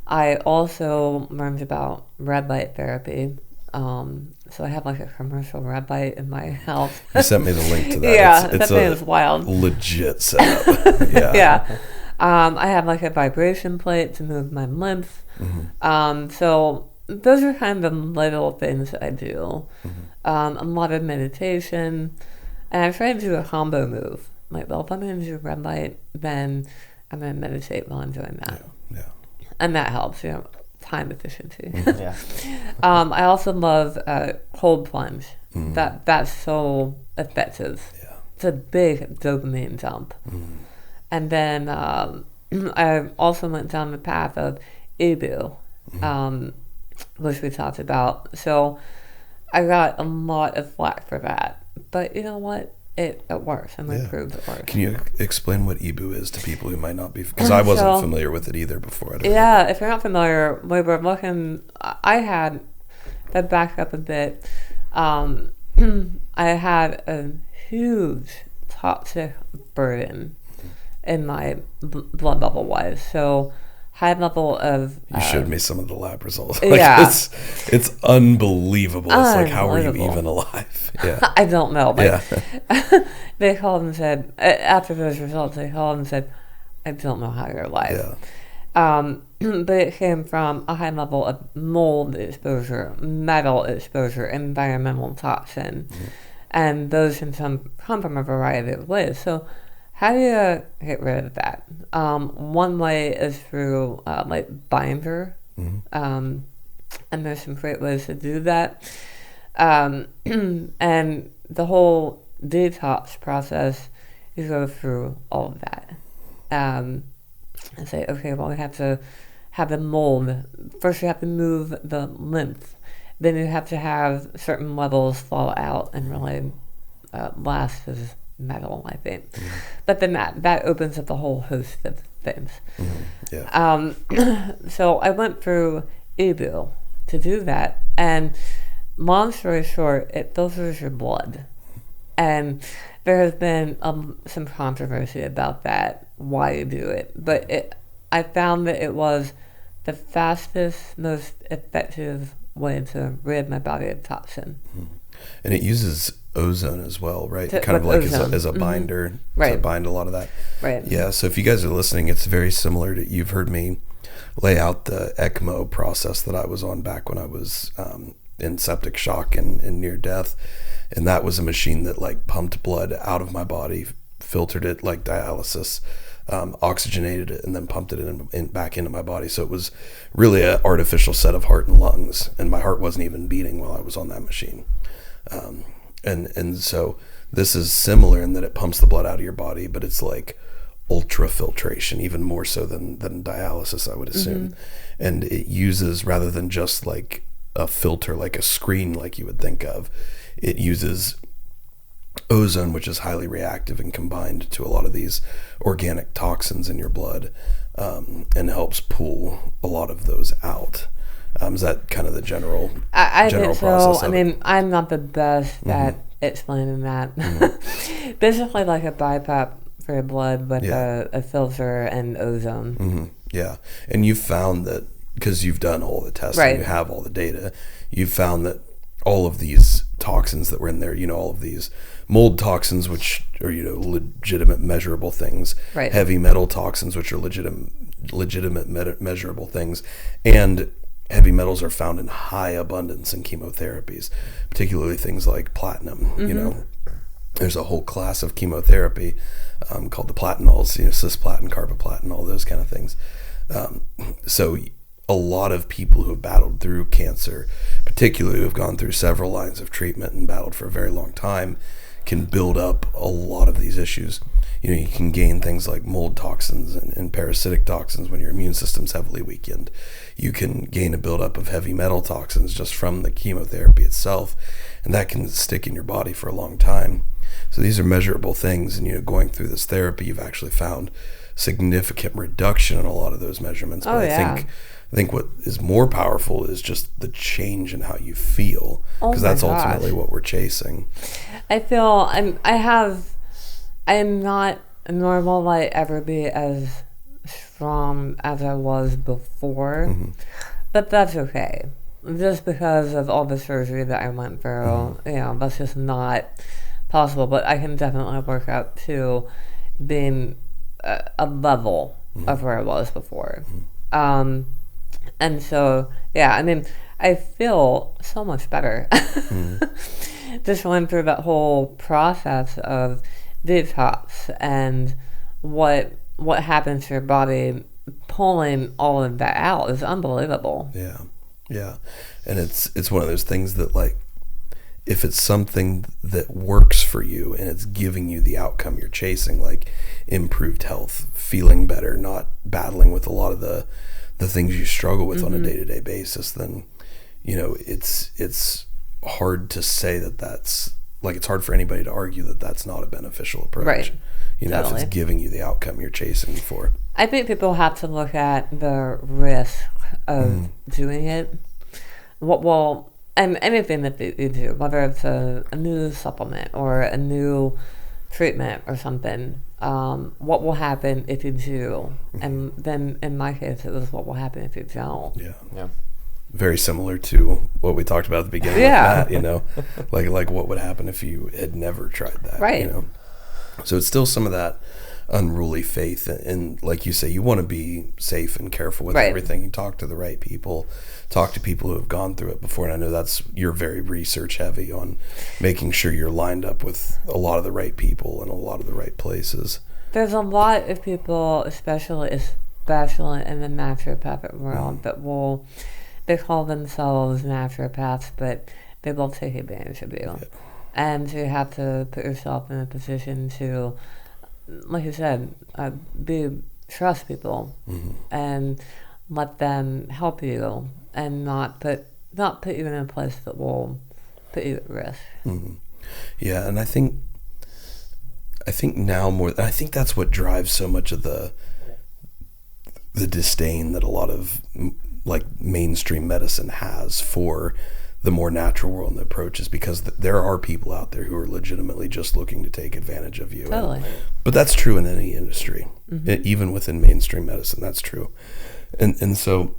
S3: I also learned about red light therapy. So I have like a commercial red light in my house.
S1: You sent me the link to that.
S3: Yeah,
S1: it's
S3: that thing is wild.
S1: Legit setup. Yeah.
S3: Yeah. I have like a vibration plate to move my lymph. So those are kind of the little things that I do. A lot of meditation. And I try to do a combo move. Like, well, if I'm going to do red light, then I'm going to meditate while I'm doing that.
S1: Yeah.
S3: And that helps, time efficiency.
S2: Yeah.
S3: I also love cold plunge. That's so effective.
S1: Yeah.
S3: It's a big dopamine dump. And then I also went down the path of Ibu, which we talked about. So I got a lot of flack for that. But you know what? It works, and we proved it works.
S1: Can you explain what Ibu is to people who might not be, because I wasn't familiar with it either before.
S3: Yeah, if you're not familiar, we were looking. I had that back up a bit. I had a huge toxic burden in my blood level wise. So high level of.
S1: You showed me some of the lab results.
S3: Yeah,
S1: it's unbelievable. It's like, how are you even alive? Yeah,
S3: I don't know.
S1: Yeah.
S3: They called and said, after those results, they called and said, I don't know how you're alive. Yeah. But it came from a high level of mold exposure, metal exposure, environmental toxin. And those can come from a variety of ways. So how do you get rid of that? One way is through like binder. And there's some great ways to do that. And the whole detox process, you go through all of that. And say, okay, well, we have to have the mold. First, you have to move the lymph. Then you have to have certain levels fall out and really last as metal, I think. But then that opens up a whole host of things. Yeah. So I went through Ibu to do that. And long story short, it filters your blood. And there has been some controversy about that, why you do it. But I found that it was the fastest, most effective way to rid my body of toxin.
S1: And it uses ozone as well, right?
S3: To-
S1: Kind of
S3: with
S1: like
S3: ozone.
S1: as a binder to
S3: Right.
S1: bind a lot of that.
S3: Right.
S1: Yeah. So if you guys are listening, it's very similar to, you've heard me lay out the ECMO process that I was on back when I was in septic shock and near death. And that was a machine that like pumped blood out of my body, filtered it like dialysis, oxygenated it, and then pumped it in back into my body. So it was really an artificial set of heart and lungs, and my heart wasn't even beating while I was on that machine. And so this is similar in that it pumps the blood out of your body, but it's like ultrafiltration, even more so than dialysis, I would assume. And it uses, rather than just like a filter, like a screen like you would think of, it uses ozone, which is highly reactive and combined to a lot of these organic toxins in your blood, and helps pull a lot of those out. Is that kind of the general
S3: I
S1: general
S3: think so.
S1: process
S3: I
S1: of
S3: mean,
S1: it?
S3: I'm not the best at explaining that. Basically, like a BiPAP for your blood with
S1: Yeah.
S3: a filter and ozone.
S1: Yeah. And you found that, because you've done all the tests
S3: Right.
S1: and you have all the data, you've found that all of these toxins that were in there, you know, all of these mold toxins, which are, you know, legitimate measurable things,
S3: Right.
S1: heavy metal toxins, which are legitimate measurable things, and heavy metals are found in high abundance in chemotherapies, particularly things like platinum. You know, there's a whole class of chemotherapy called the platinols, you know, cisplatin, carboplatin, all those kind of things. So a lot of people who have battled through cancer, particularly who have gone through several lines of treatment and battled for a very long time, can build up a lot of these issues. You know, you can gain things like mold toxins and parasitic toxins when your immune system's heavily weakened. You can gain a buildup of heavy metal toxins just from the chemotherapy itself, and that can stick in your body for a long time. So these are measurable things, and, you know, going through this therapy, you've actually found significant reduction in a lot of those measurements. But I think what is more powerful is just the change in how you feel, because that's ultimately what we're chasing.
S3: I feel I'm not normal. Like ever be as strong as I was before, but that's okay. Just because of all the surgery that I went through, you know, that's just not possible. But I can definitely work up to being a level of where I was before. And so, yeah, I mean, I feel so much better. Just went through that whole process of detox and what happens to your body, pulling all of that out is unbelievable.
S1: Yeah. And it's one of those things that, like, if it's something that works for you and it's giving you the outcome you're chasing, like improved health, feeling better, not battling with a lot of the things you struggle with on a day-to-day basis, then, you know, it's hard to say that's, like, it's hard for anybody to argue that that's not a beneficial approach.
S3: Right.
S1: You know,
S3: Totally.
S1: if it's giving you the outcome you're chasing for.
S3: I think people have to look at the risk of doing it. And anything that you do, whether it's a new supplement or a new treatment or something, what will happen if you do? And then in my case, it was what will happen if you don't.
S2: Yeah.
S1: Very similar to what we talked about at the beginning
S3: Yeah.
S1: with that, you know, like what would happen if you had never tried that,
S3: Right.
S1: you know? So it's still some of that unruly faith, and like you say, you want to be safe and careful with
S3: Right.
S1: everything. You talk to the right people, talk to people who have gone through it before, and I know you're very research heavy on making sure you're lined up with a lot of the right people and a lot of the right places.
S3: There's a lot of people, especially in the naturopathic world, that they call themselves naturopaths, but they will take advantage of you.
S1: Yeah.
S3: And so you have to put yourself in a position to, like you said, trust people and let them help you, and not put you in a place that will put you at risk.
S1: Yeah, and I think now more, I think that's what drives so much of the disdain that a lot of, like, mainstream medicine has for the more natural world and the approaches, because there are people out there who are legitimately just looking to take advantage of you.
S3: Totally.
S1: But that's true in any industry, even within mainstream medicine, that's true. And so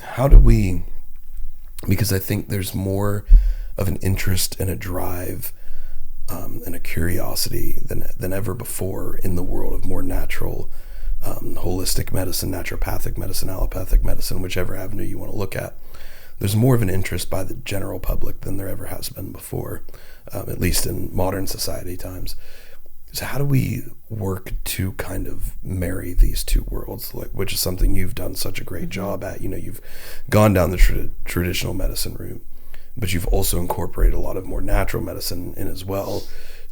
S1: how do we, because I think there's more of an interest and a drive and a curiosity than ever before in the world of more natural, holistic medicine, naturopathic medicine, allopathic medicine, whichever avenue you want to look at. There's more of an interest by the general public than there ever has been before, at least in modern society times. So how do we work to kind of marry these two worlds, which is something you've done such a great job at? You've gone down the traditional medicine route, but you've also incorporated a lot of more natural medicine in as well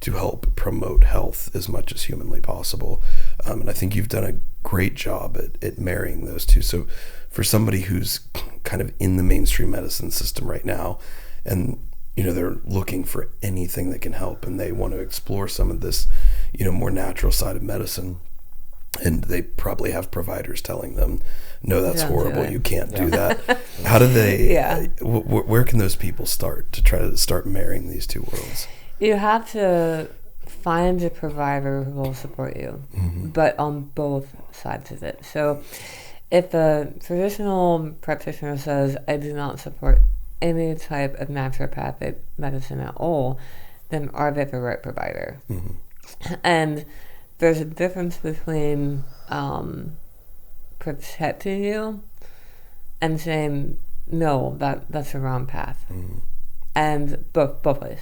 S1: to help promote health as much as humanly possible. And I think you've done a great job at marrying those two. So for somebody who's kind of in the mainstream medicine system right now, and they're looking for anything that can help, and they want to explore some of this, more natural side of medicine, and they probably have providers telling them, no, that's horrible, you can't do that. How do they, where can those people start to try to start marrying these two worlds?
S3: You have to find a provider who will support you, but on both sides of it. So if a traditional practitioner says, I do not support any type of naturopathic medicine at all, then are they the right provider? And there's a difference between protecting you and saying, no, that's the wrong path. And both ways.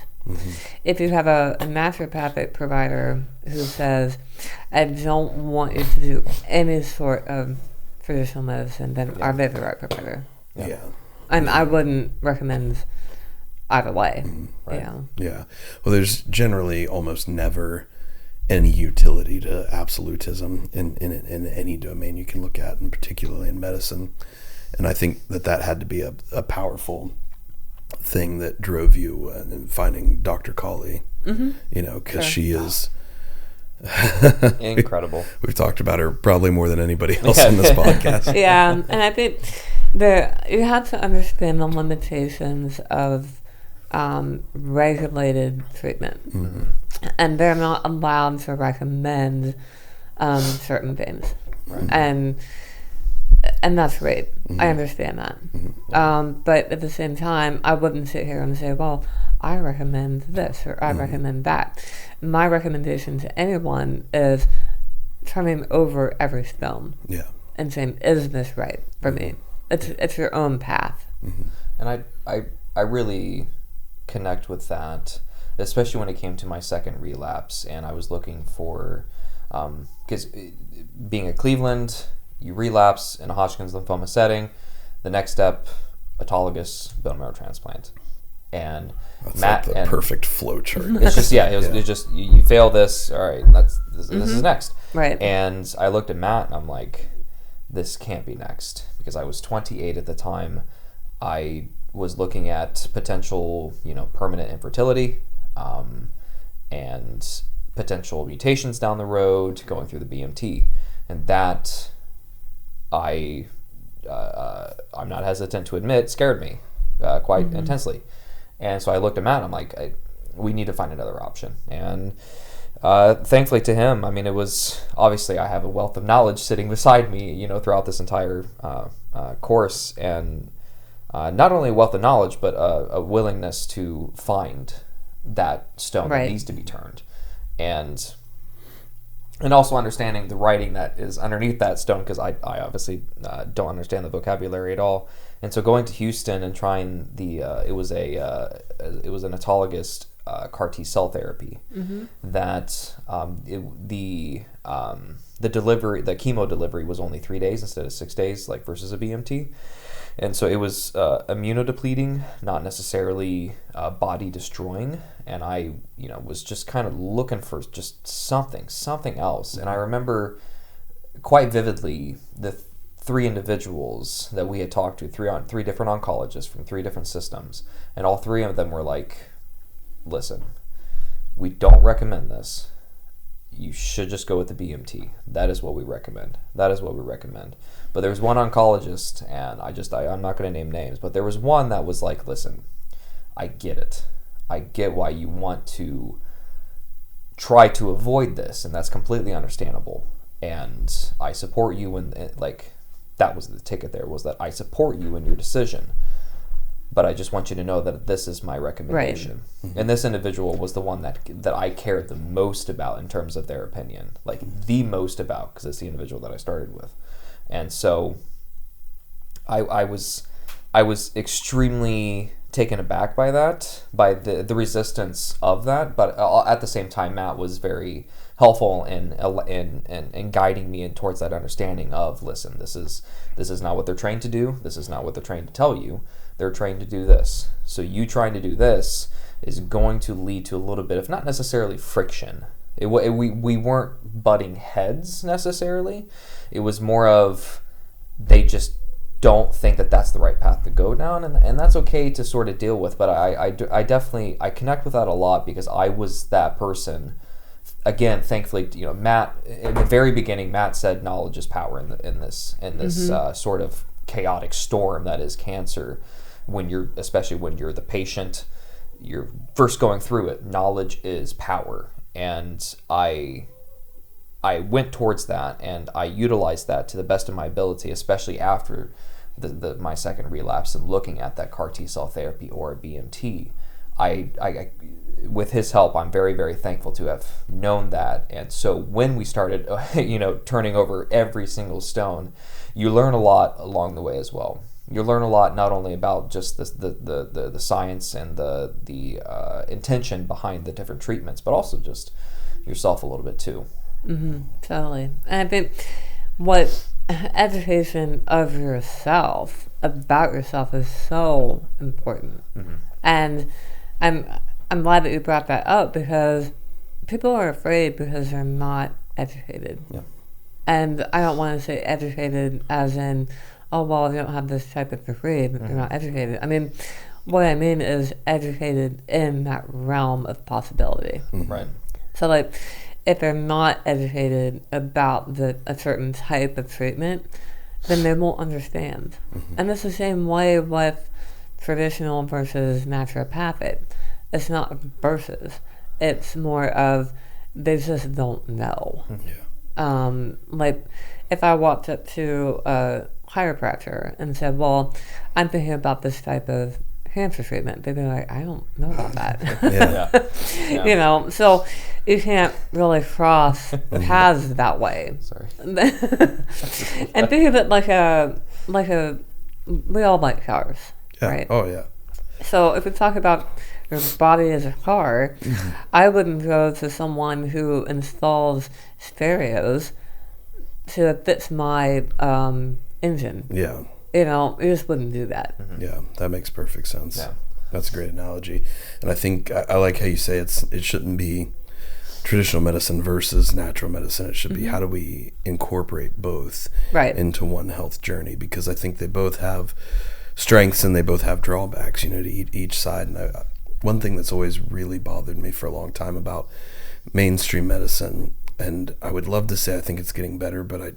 S3: If you have a naturopathic provider who says, I don't want you to do any sort of traditional medicine, then are they the right provider? And I wouldn't recommend either way.
S1: Yeah. Well, there's generally almost never any utility to absolutism in any domain you can look at, and particularly in medicine. And I think that had to be a powerful thing that drove you in finding Dr. Colley, because she is
S2: incredible.
S1: We've talked about her probably more than anybody else on this podcast.
S3: And I think you have to understand the limitations of regulated treatment, and they're not allowed to recommend certain things, and that's great. I understand that, but at the same time, I wouldn't sit here and say, well, I recommend this or I recommend that. My recommendation to anyone is turning over every stone and saying, is this right for me? It's your own path.
S2: And I really connect with that, especially when it came to my second relapse, and I was looking for, because being at Cleveland, you relapse in a Hodgkin's lymphoma setting, the next step, autologous bone marrow transplant. And
S1: that's Matt, like the perfect flow chart.
S2: It's just it's just you fail this, all right, this is next.
S3: Right.
S2: And I looked at Matt and I'm like, this can't be next, because I was 28 at the time. I was looking at potential, permanent infertility, and potential mutations down the road, going through the BMT, and that I'm not hesitant to admit scared me quite intensely. And so I looked at Matt and I'm like, we need to find another option. And thankfully to him, I mean, it was obviously I have a wealth of knowledge sitting beside me, throughout this entire course, and not only a wealth of knowledge, but a willingness to find that stone that needs to be turned, and also understanding the writing that is underneath that stone, because I obviously don't understand the vocabulary at all. And so going to Houston and trying it was an autologous CAR T cell therapy that the chemo delivery was only 3 days instead of 6 days, like versus a BMT. And so it was immunodepleting, not necessarily body destroying. And I, was just kind of looking for just something else. And I remember quite vividly the three individuals that we had talked to, three different oncologists from three different systems, and all three of them were like, "Listen, we don't recommend this. You should just go with the BMT. That is what we recommend. But there was one oncologist, and I'm not going to name names, but there was one that was like, listen, I get it. I get why you want to try to avoid this, and that's completely understandable. And I support you in, like, that was the ticket there, was that I support you in your decision. but I just want you to know that this is my recommendation. Right. And this individual was the one that I cared the most about in terms of their opinion, like the most about, because it's the individual that I started with. And so I was extremely taken aback by that, by the resistance of that, but at the same time, Matt was very helpful in guiding me towards that understanding of, listen, this is not what they're trained to do. This is not what they're trained to tell you. They're trained to do this. So you trying to do this is going to lead to a little bit of, not necessarily friction. We weren't butting heads necessarily. It was more of, they just don't think that that's the right path to go down, and that's okay to sort of deal with. But I definitely connect with that a lot, because I was that person. Again, thankfully, Matt, in the very beginning, Matt said knowledge is power in this sort of chaotic storm that is cancer. Especially when you're the patient, you're first going through it. Knowledge is power, and I went towards that, and I utilized that to the best of my ability, especially after my second relapse, and looking at that CAR T-cell therapy or BMT. I with his help, I'm very, very thankful to have known that. And so when we started, turning over every single stone, you learn a lot along the way as well. You learn a lot not only about just the science and the intention behind the different treatments, but also just yourself a little bit too.
S3: Mm-hmm, totally. And I think what education of yourself, about yourself, is so important. Mm-hmm. And I'm glad that you brought that up, because people are afraid because they're not educated. Yeah. And I don't want to say educated as in, oh, well, you don't have this type of degree, but you're not educated. I mean, what I mean is educated in that realm of possibility.
S2: Mm-hmm. Right.
S3: So, like, if they're not educated about a certain type of treatment, then they won't understand. Mm-hmm. And it's the same way with traditional versus naturopathic. It's not versus. It's more of, they just don't know. Yeah. Like, if I walked up to a chiropractor and said, well, I'm thinking about this type of cancer treatment, they'd be like, I don't know about that.
S2: Yeah.
S3: So you can't really cross paths that way.
S2: Sorry.
S3: And think of it like a we all like cars, right?
S1: Oh yeah.
S3: So if we talk about your body as a car, I wouldn't go to someone who installs stereos so it fits my engine.
S1: Yeah.
S3: You just wouldn't do that.
S1: Mm-hmm. Yeah, that makes perfect sense.
S2: Yeah.
S1: That's a great analogy. And I think I like how you say it shouldn't be traditional medicine versus natural medicine. It should be, how do we incorporate both into one health journey? Because I think they both have strengths and they both have drawbacks, to each side. And one thing that's always really bothered me for a long time about mainstream medicine, and I would love to say I think it's getting better, but I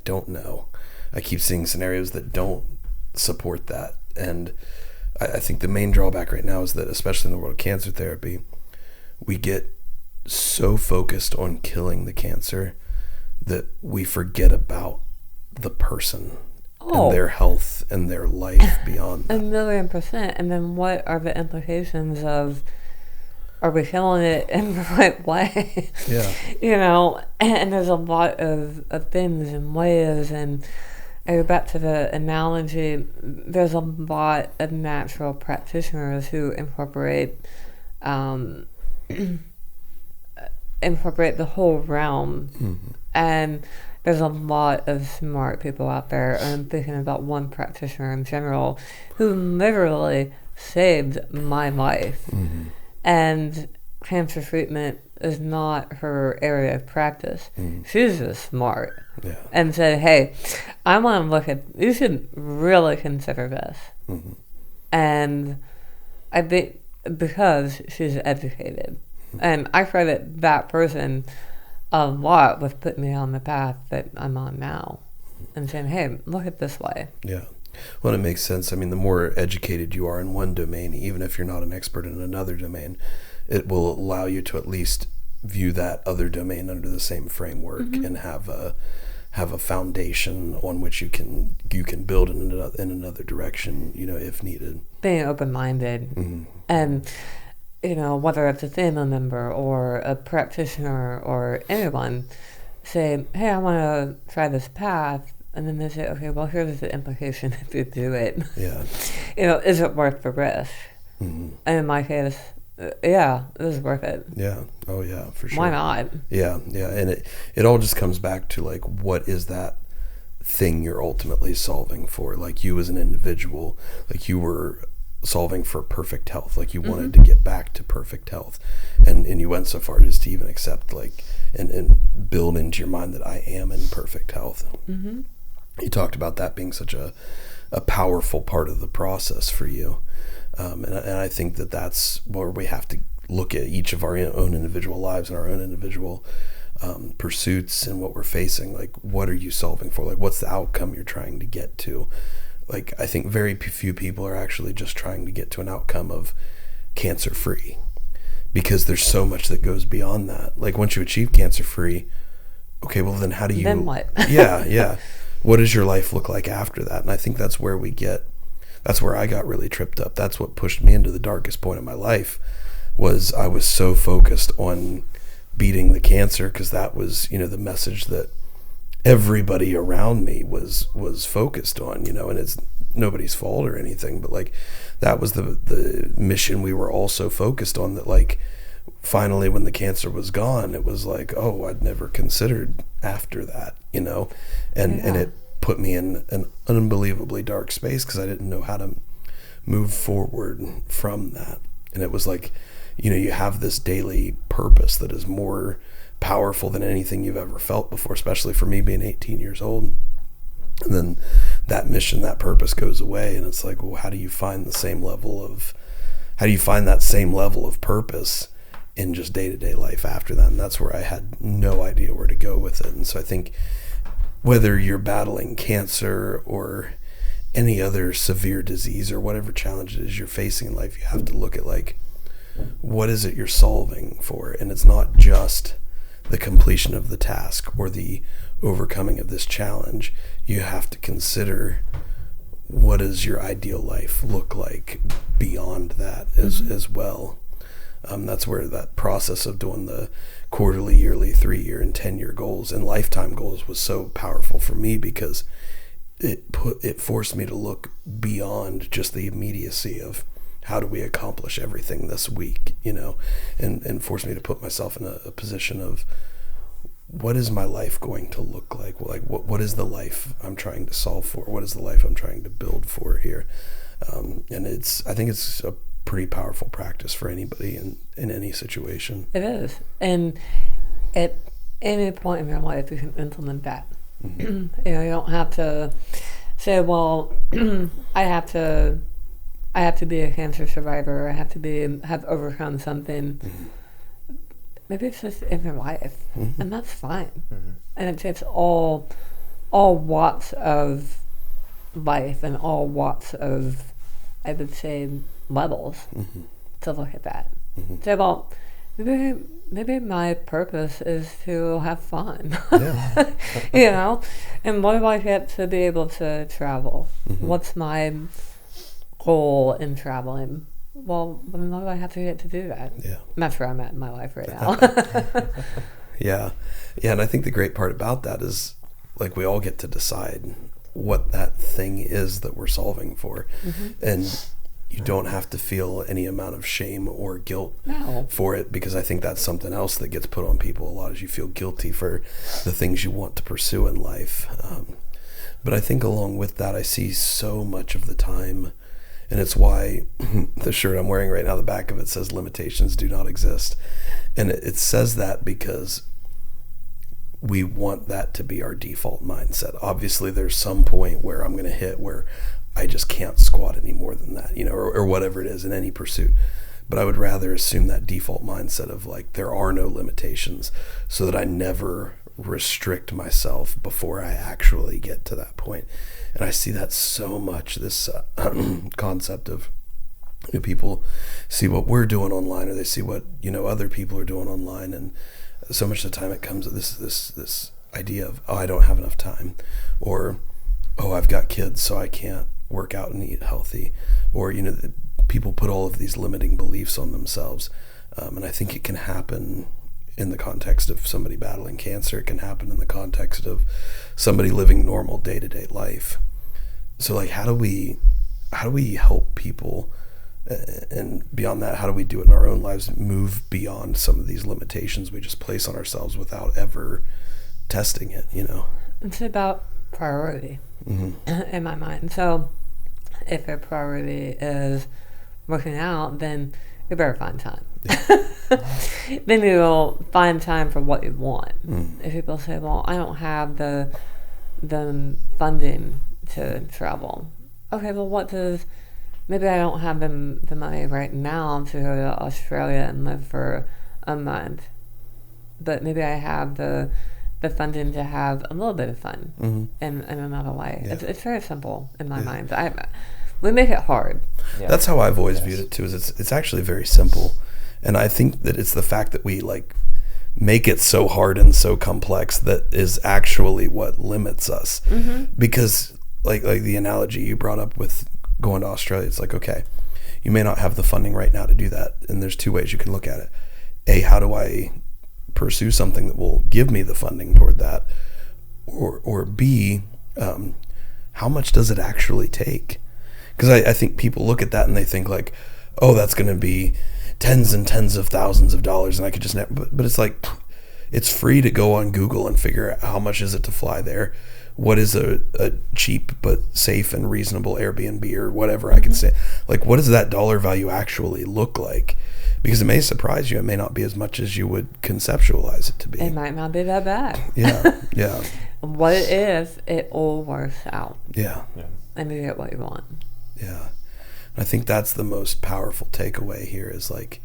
S1: don't know. I keep seeing scenarios that don't support that. And I think the main drawback right now is that, especially in the world of cancer therapy, we get so focused on killing the cancer that we forget about the person and their health and their life beyond that.
S3: 1,000,000%. And then what are the implications of, are we killing it in the right way?
S1: Yeah.
S3: And there's a lot of things and ways, and I go back to the analogy, there's a lot of natural practitioners who incorporate the whole realm. Mm-hmm. And there's a lot of smart people out there. I'm thinking about one practitioner in general who literally saved my life. Mm-hmm. And cancer treatment is not her area of practice. Mm-hmm. She's just smart. Yeah. And said, hey, I want to look at, you should really consider this. Mm-hmm. And I think because she's educated. Mm-hmm. And I credit that person a lot with putting me on the path that I'm on now. And saying, hey, look at this way.
S1: Yeah. Well, it makes sense. I mean, the more educated you are in one domain, even if you're not an expert in another domain, it will allow you to at least view that other domain under the same framework, mm-hmm. and have have a foundation on which you can build in another direction, if needed.
S3: Being open-minded.
S1: Mm-hmm.
S3: And, whether it's a family member or a practitioner or anyone, say, hey, I want to try this path. And then they say, okay, well, here's the implication if you do it.
S1: Yeah.
S3: Is it worth the risk?
S1: Mm-hmm.
S3: And in my case, yeah, it is worth it.
S1: Yeah. Oh, yeah, for sure.
S3: Why not?
S1: Yeah, yeah. And it all just comes back to, like, what is that thing you're ultimately solving for? Like, you as an individual, like, you were solving for perfect health. Like, you wanted to get back to perfect health. And you went so far as to even accept, like, and build into your mind that I am in perfect health.
S3: Mm-hmm.
S1: You talked about that being such a powerful part of the process for you. And I think that's where we have to look at each of our own individual lives and our own individual pursuits and what we're facing. Like, what are you solving for? Like, what's the outcome you're trying to get to? Like, I think very few people are actually just trying to get to an outcome of cancer-free, because there's so much that goes beyond that. Like, once you achieve cancer-free, okay, well, then how do you...
S3: Then what?
S1: Yeah. What does your life look like after that? And I think that's where I got really tripped up. That's what pushed me into the darkest point of my life, was I was so focused on beating the cancer, because that was, the message that everybody around me was focused on, and it's nobody's fault or anything, but like, that was the mission we were all so focused on, that like, finally when the cancer was gone, it was like, oh, I'd never considered after that, and it put me in an unbelievably dark space, because I didn't know how to move forward from that. And it was like, you have this daily purpose that is more powerful than anything you've ever felt before, especially for me being 18 years old. And then that mission, that purpose goes away, and it's like, well, how do you find that same level of purpose in just day-to-day life after that? And that's where I had no idea where to go with it. And so I think whether you're battling cancer or any other severe disease or whatever challenge it is you're facing in life, you have to look at, like, what is it you're solving for? And it's not just the completion of the task or the overcoming of this challenge. You have to consider, what does your ideal life look like beyond that as well. That's where that process of doing the quarterly, yearly, 3-year and 10-year goals and lifetime goals was so powerful for me, because it forced me to look beyond just the immediacy of how do we accomplish everything this week, and forced me to put myself in a position of, what is my life going to look like? Like, what is the life I'm trying to solve for? What is the life I'm trying to build for here? And I think it's a pretty powerful practice for anybody in any situation.
S3: It is. And at any point in your life, you can implement that. Mm-hmm. You don't have to say, well, I have to be a cancer survivor. I have to have overcome something. Mm-hmm. Maybe it's just in your life, and that's fine. Mm-hmm. And it takes all walks of life and all walks of, I would say, levels to look at that. Mm-hmm. Say, well, maybe my purpose is to have fun. Yeah. And what do I get to be able to travel? Mm-hmm. What's my goal in traveling? Well, then what do I have to get to do that? Yeah. And that's where I'm at in my life right now.
S1: Yeah. And I think the great part about that is, like, we all get to decide what that thing is that we're solving for. Mm-hmm. And you don't have to feel any amount of shame or guilt for it, because I think that's something else that gets put on people a lot, is you feel guilty for the things you want to pursue in life. But I think along with that, I see so much of the time, and it's why the shirt I'm wearing right now, the back of it says limitations do not exist. And it says that because we want that to be our default mindset. Obviously, there's some point where I'm going to hit where I just can't squat any more than that, or whatever it is in any pursuit. But I would rather assume that default mindset of, like, there are no limitations, so that I never restrict myself before I actually get to that point. And I see that so much, this concept of, people see what we're doing online, or they see what, other people are doing online. And so much of the time it comes to this idea of, oh, I don't have enough time, or, oh, I've got kids, so I can't work out and eat healthy, or, people put all of these limiting beliefs on themselves. And I think it can happen in the context of somebody battling cancer. It can happen in the context of somebody living normal day-to-day life. So like, how do we help people, and beyond that, how do we do it in our own lives, move beyond some of these limitations we just place on ourselves without ever testing it,
S3: It's about priority in my mind. So if your priority is working out, then you better find time. Then you'll find time for what you want. If people say, well, I don't have the funding to travel. Okay, well, maybe I don't have the money right now to go to Australia and live for a month, but maybe I have the funding to have a little bit of fun in another way.
S1: Yeah.
S3: It's very simple in my mind. We make it hard.
S1: Yeah. That's how I've always viewed it too. Is it's actually very simple, and I think that it's the fact that we like make it so hard and so complex that is actually what limits us. Because like the analogy you brought up with going to Australia, it's like, okay, you may not have the funding right now to do that, and there's two ways you can look at it. A, how do I pursue something that will give me the funding toward that? Or B, how much does it actually take? Because I think people look at that and they think like, oh, that's going to be tens and tens of thousands of dollars, and I could just never. But it's like, it's free to go on Google and figure out how much is it to fly there. What is a cheap but safe and reasonable Airbnb or whatever I can say? Like, what does that dollar value actually look like? Because it may surprise you. It may not be as much as you would conceptualize it to be.
S3: It might not be that bad.
S1: Yeah.
S3: What if it all works out?
S1: Yeah.
S3: And you get what you want?
S1: Yeah. I think that's the most powerful takeaway here is like,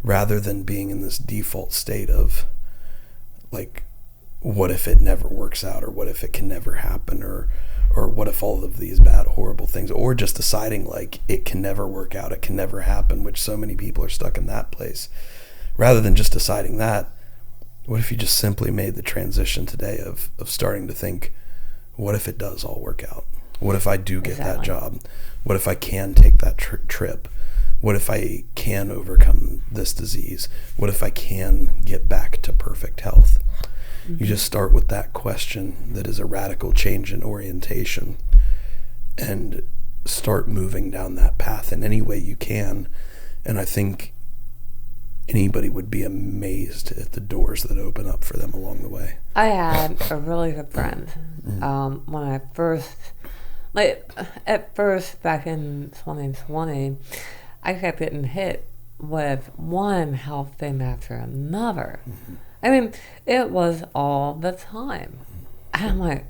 S1: rather than being in this default state of like, what if it never works out, or what if it can never happen, or what if all of these bad, horrible things, or just deciding like it can never work out, it can never happen, which so many people are stuck in that place. Rather than just deciding that, what if you just simply made the transition today of starting to think, what if it does all work out? What if I do get that job? What if I can take that trip? What if I can overcome this disease? What if I can get back to perfect health? You just start with that question that is a radical change in orientation, and start moving down that path in any way you can. And I think anybody would be amazed at the doors that open up for them along the way.
S3: I had a really good friend when I first, at first back in 2020, I kept getting hit with one health thing after another. I mean, it was all the time. And I'm like,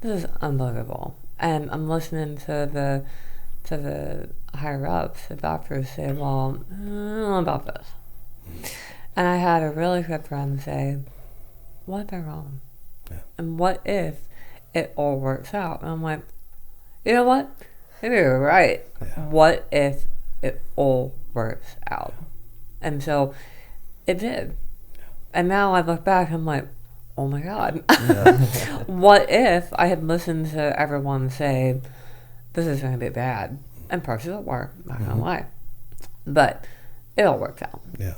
S3: this is unbelievable. And I'm listening to the higher ups, the doctors say, well, I don't know about this. And I had a really good friend say, what if they're wrong? Yeah. And what if it all works out? And I'm like, you know what? Maybe you're right. Yeah. What if it all works out? And so it did. And now I look back, I'm like, oh my God. Yeah. What if I had listened to everyone say, this is going to be bad? And parts of it were, not going to lie. But it all worked out.
S1: Yeah.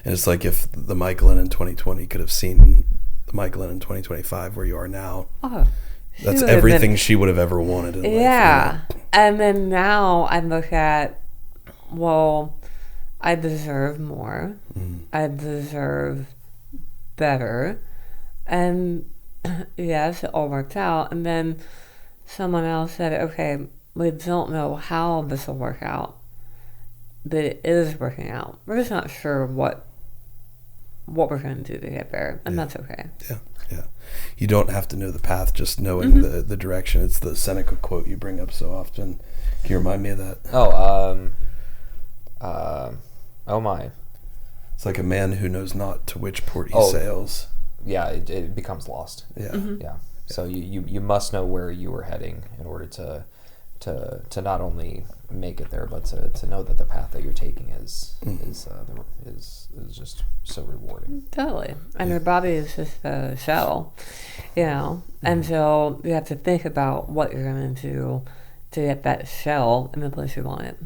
S1: And it's like if the Micalyn in 2020 could have seen the Micalyn in 2025 where you are now. Oh, that's everything she would have ever wanted in life.
S3: Yeah. And then now I look at, well, I deserve more. I deserve better. And yes, it all worked out. And then someone else said, okay, we don't know how this will work out, but it is working out. We're just not sure what we're going to do to get there, and that's okay.
S1: Yeah. You don't have to know the path, just knowing the direction. It's the Seneca quote you bring up so often. Can you remind me of that?
S2: Oh my.
S1: It's like a man who knows not to which port he sails.
S2: Yeah, it becomes lost.
S1: Yeah.
S2: Yeah. So you must know where you are heading in order to not only make it there, but to know that the path that you're taking is just so rewarding.
S3: Totally. And your body is just a shell. you know. And so you have to think about what you're going to do to get that shell in the place you want it.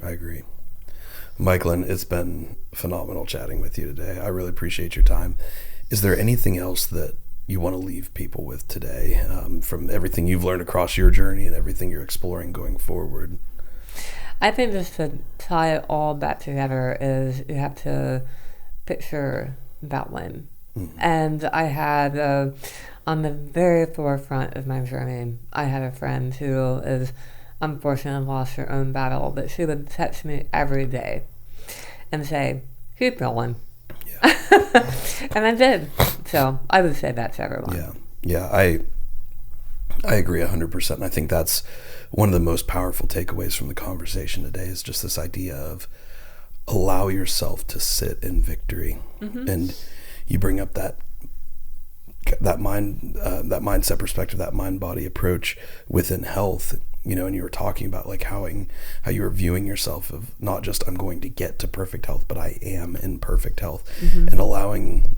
S1: I agree. Micalyn, it's been phenomenal chatting with you today. I really appreciate your time. Is there anything else that you want to leave people with today, from everything you've learned across your journey and everything you're exploring going forward?
S3: I think just to tie it all back together is you have to picture that win. And I had, on the very forefront of my journey, I had a friend who is unfortunately lost her own battle, but she would text me every day and say, keep going. Yeah. And I did. So I would say that to everyone.
S1: Yeah. I agree 100%. And I think that's one of the most powerful takeaways from the conversation today is just this idea of allow yourself to sit in victory. And you bring up that mindset perspective, that mind-body approach within health, you know, and you were talking about like how you were viewing yourself of not just I'm going to get to perfect health, but I am in perfect health, and allowing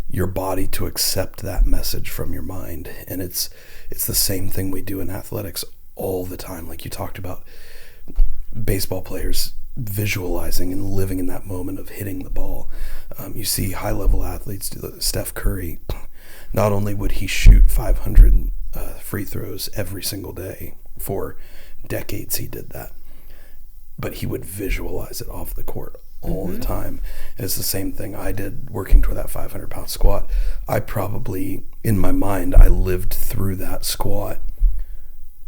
S1: your body to accept that message from your mind. And it's the same thing we do in athletics all the time. Like you talked about baseball players visualizing and living in that moment of hitting the ball. You see high-level athletes, Steph Curry, not only would he shoot 500 free throws every single day, for decades he did that, but he would visualize it off the court all the time. And it's the same thing I did working toward that 500-pound squat. I probably, in my mind, I lived through that squat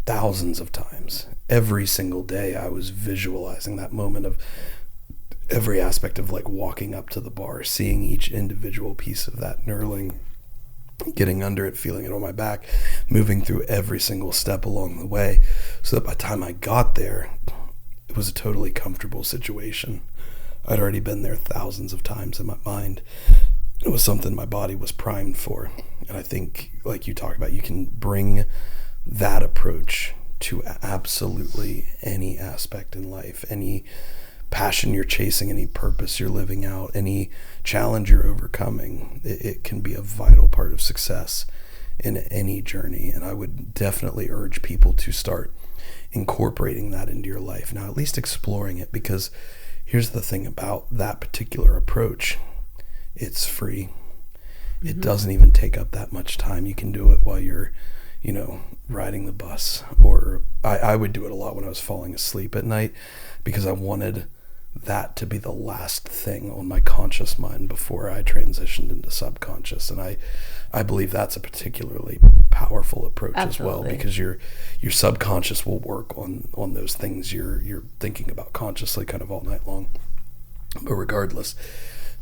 S1: thousands of times. Every single day I was visualizing that moment of every aspect of like walking up to the bar, seeing each individual piece of that knurling, getting under it, feeling it on my back, moving through every single step along the way, so that by the time I got there, it was a totally comfortable situation. I'd already been there thousands of times in my mind. It was something my body was primed for. And I think, like you talked about, you can bring that approach to absolutely any aspect in life, any passion you're chasing, any purpose you're living out, any challenge you're overcoming. It can be a vital part of success in any journey. And I would definitely urge people to start incorporating that into your life. Now, at least exploring it, because here's the thing about that particular approach. It's free. It doesn't even take up that much time. You can do it while you're, you know, riding the bus, or I would do it a lot when I was falling asleep at night, because I wanted that to be the last thing on my conscious mind before I transitioned into subconscious. And I believe that's a particularly powerful approach as well, because your subconscious will work on those things you're thinking about consciously kind of all night long. But regardless,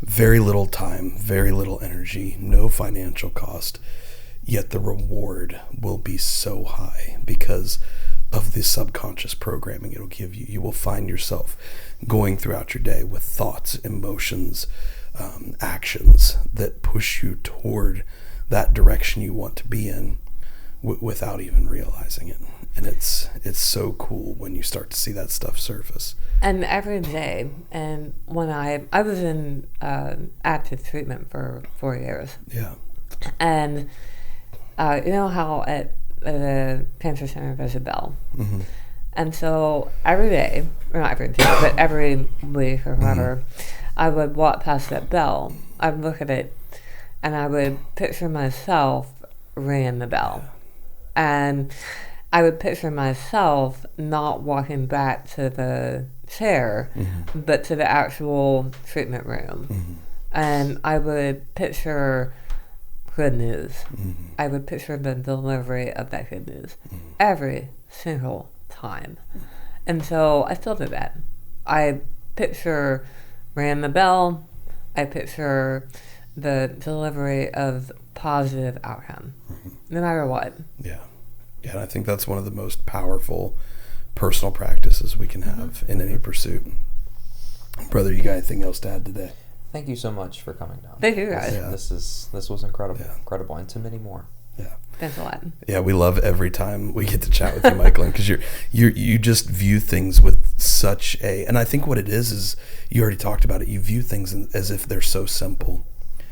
S1: very little time, very little energy, no financial cost, yet the reward will be so high because of the subconscious programming it'll give you. You will find yourself going throughout your day with thoughts, emotions, actions that push you toward that direction you want to be in without even realizing it. And it's so cool when you start to see that stuff surface.
S3: And every day, and when I was in active treatment for 4 years.
S1: Yeah.
S3: And you know how at the cancer center there's a bell. And so every day, or not every day, but every week or whatever, I would walk past that bell. I'd look at it, and I would picture myself ringing the bell. And I would picture myself not walking back to the chair, but to the actual treatment room. And I would picture good news. I would picture the delivery of that good news every single time. And so I still do that. I picture ringing the bell. I picture the delivery of positive outcome, no matter what.
S1: Yeah. And I think that's one of the most powerful personal practices we can have in any pursuit. Brother, you got anything else to add today?
S2: Thank you so much for coming down.
S3: Thank you, guys.
S1: Yeah.
S2: This was incredible. Incredible, and to many more.
S1: Yeah.
S3: Thanks a lot.
S1: Yeah, we love every time we get to chat with you, Micalyn, because you just view things with such and I think what it is you already talked about it. You view things as if they're so simple,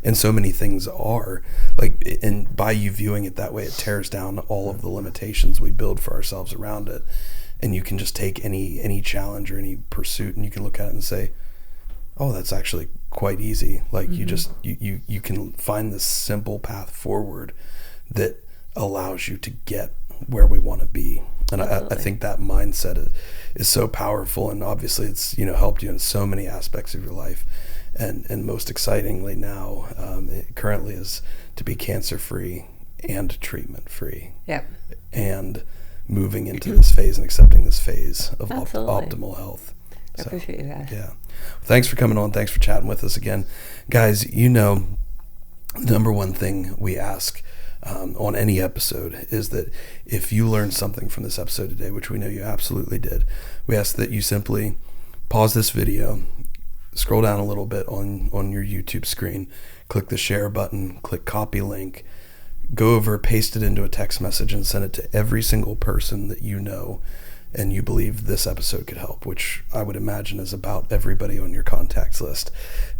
S1: And so many things are. Like, and by you viewing it that way, it tears down all of the limitations we build for ourselves around it. And you can just take any challenge or any pursuit, and you can look at it and say, oh, that's actually quite easy. Like, you can find this simple path forward that allows you to get where we want to be. And I think that mindset is so powerful, and obviously it's helped you in so many aspects of your life. And most excitingly now, it currently is to be cancer free and treatment free.
S3: Yep.
S1: And moving into this phase and accepting this phase of optimal health.
S3: I appreciate you guys.
S1: Yeah. Thanks for coming on. Thanks for chatting with us again. Guys, number one thing we ask on any episode is that if you learned something from this episode today, which we know you absolutely did, we ask that you simply pause this video, scroll down a little bit on your YouTube screen, click the share button, click copy link, go over, paste it into a text message, and send it to every single person that you know and you believe this episode could help, which I would imagine is about everybody on your contacts list.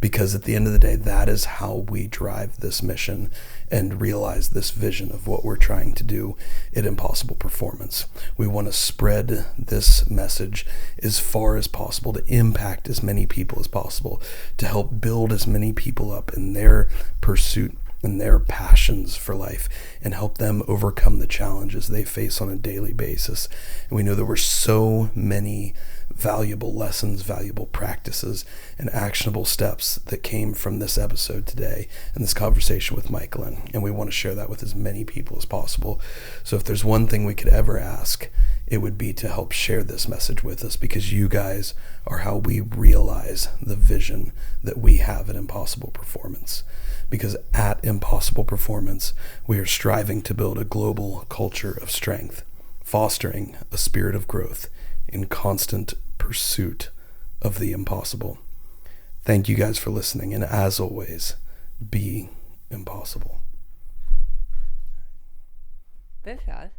S1: Because at the end of the day, that is how we drive this mission and realize this vision of what we're trying to do at Impossible Performance. We want to spread this message as far as possible, to impact as many people as possible, to help build as many people up in their pursuit and their passions for life, and help them overcome the challenges they face on a daily basis. And we know there were so many valuable lessons, valuable practices, and actionable steps that came from this episode today and this conversation with Micalyn, and we want to share that with as many people as possible. So if there's one thing we could ever ask, it would be to help share this message with us, because you guys are how we realize the vision that we have at Impossible Performance. Because at Impossible Performance, we are striving to build a global culture of strength, fostering a spirit of growth in constant pursuit of the impossible. Thank you guys for listening, and as always, be impossible.
S3: Thanks, guys.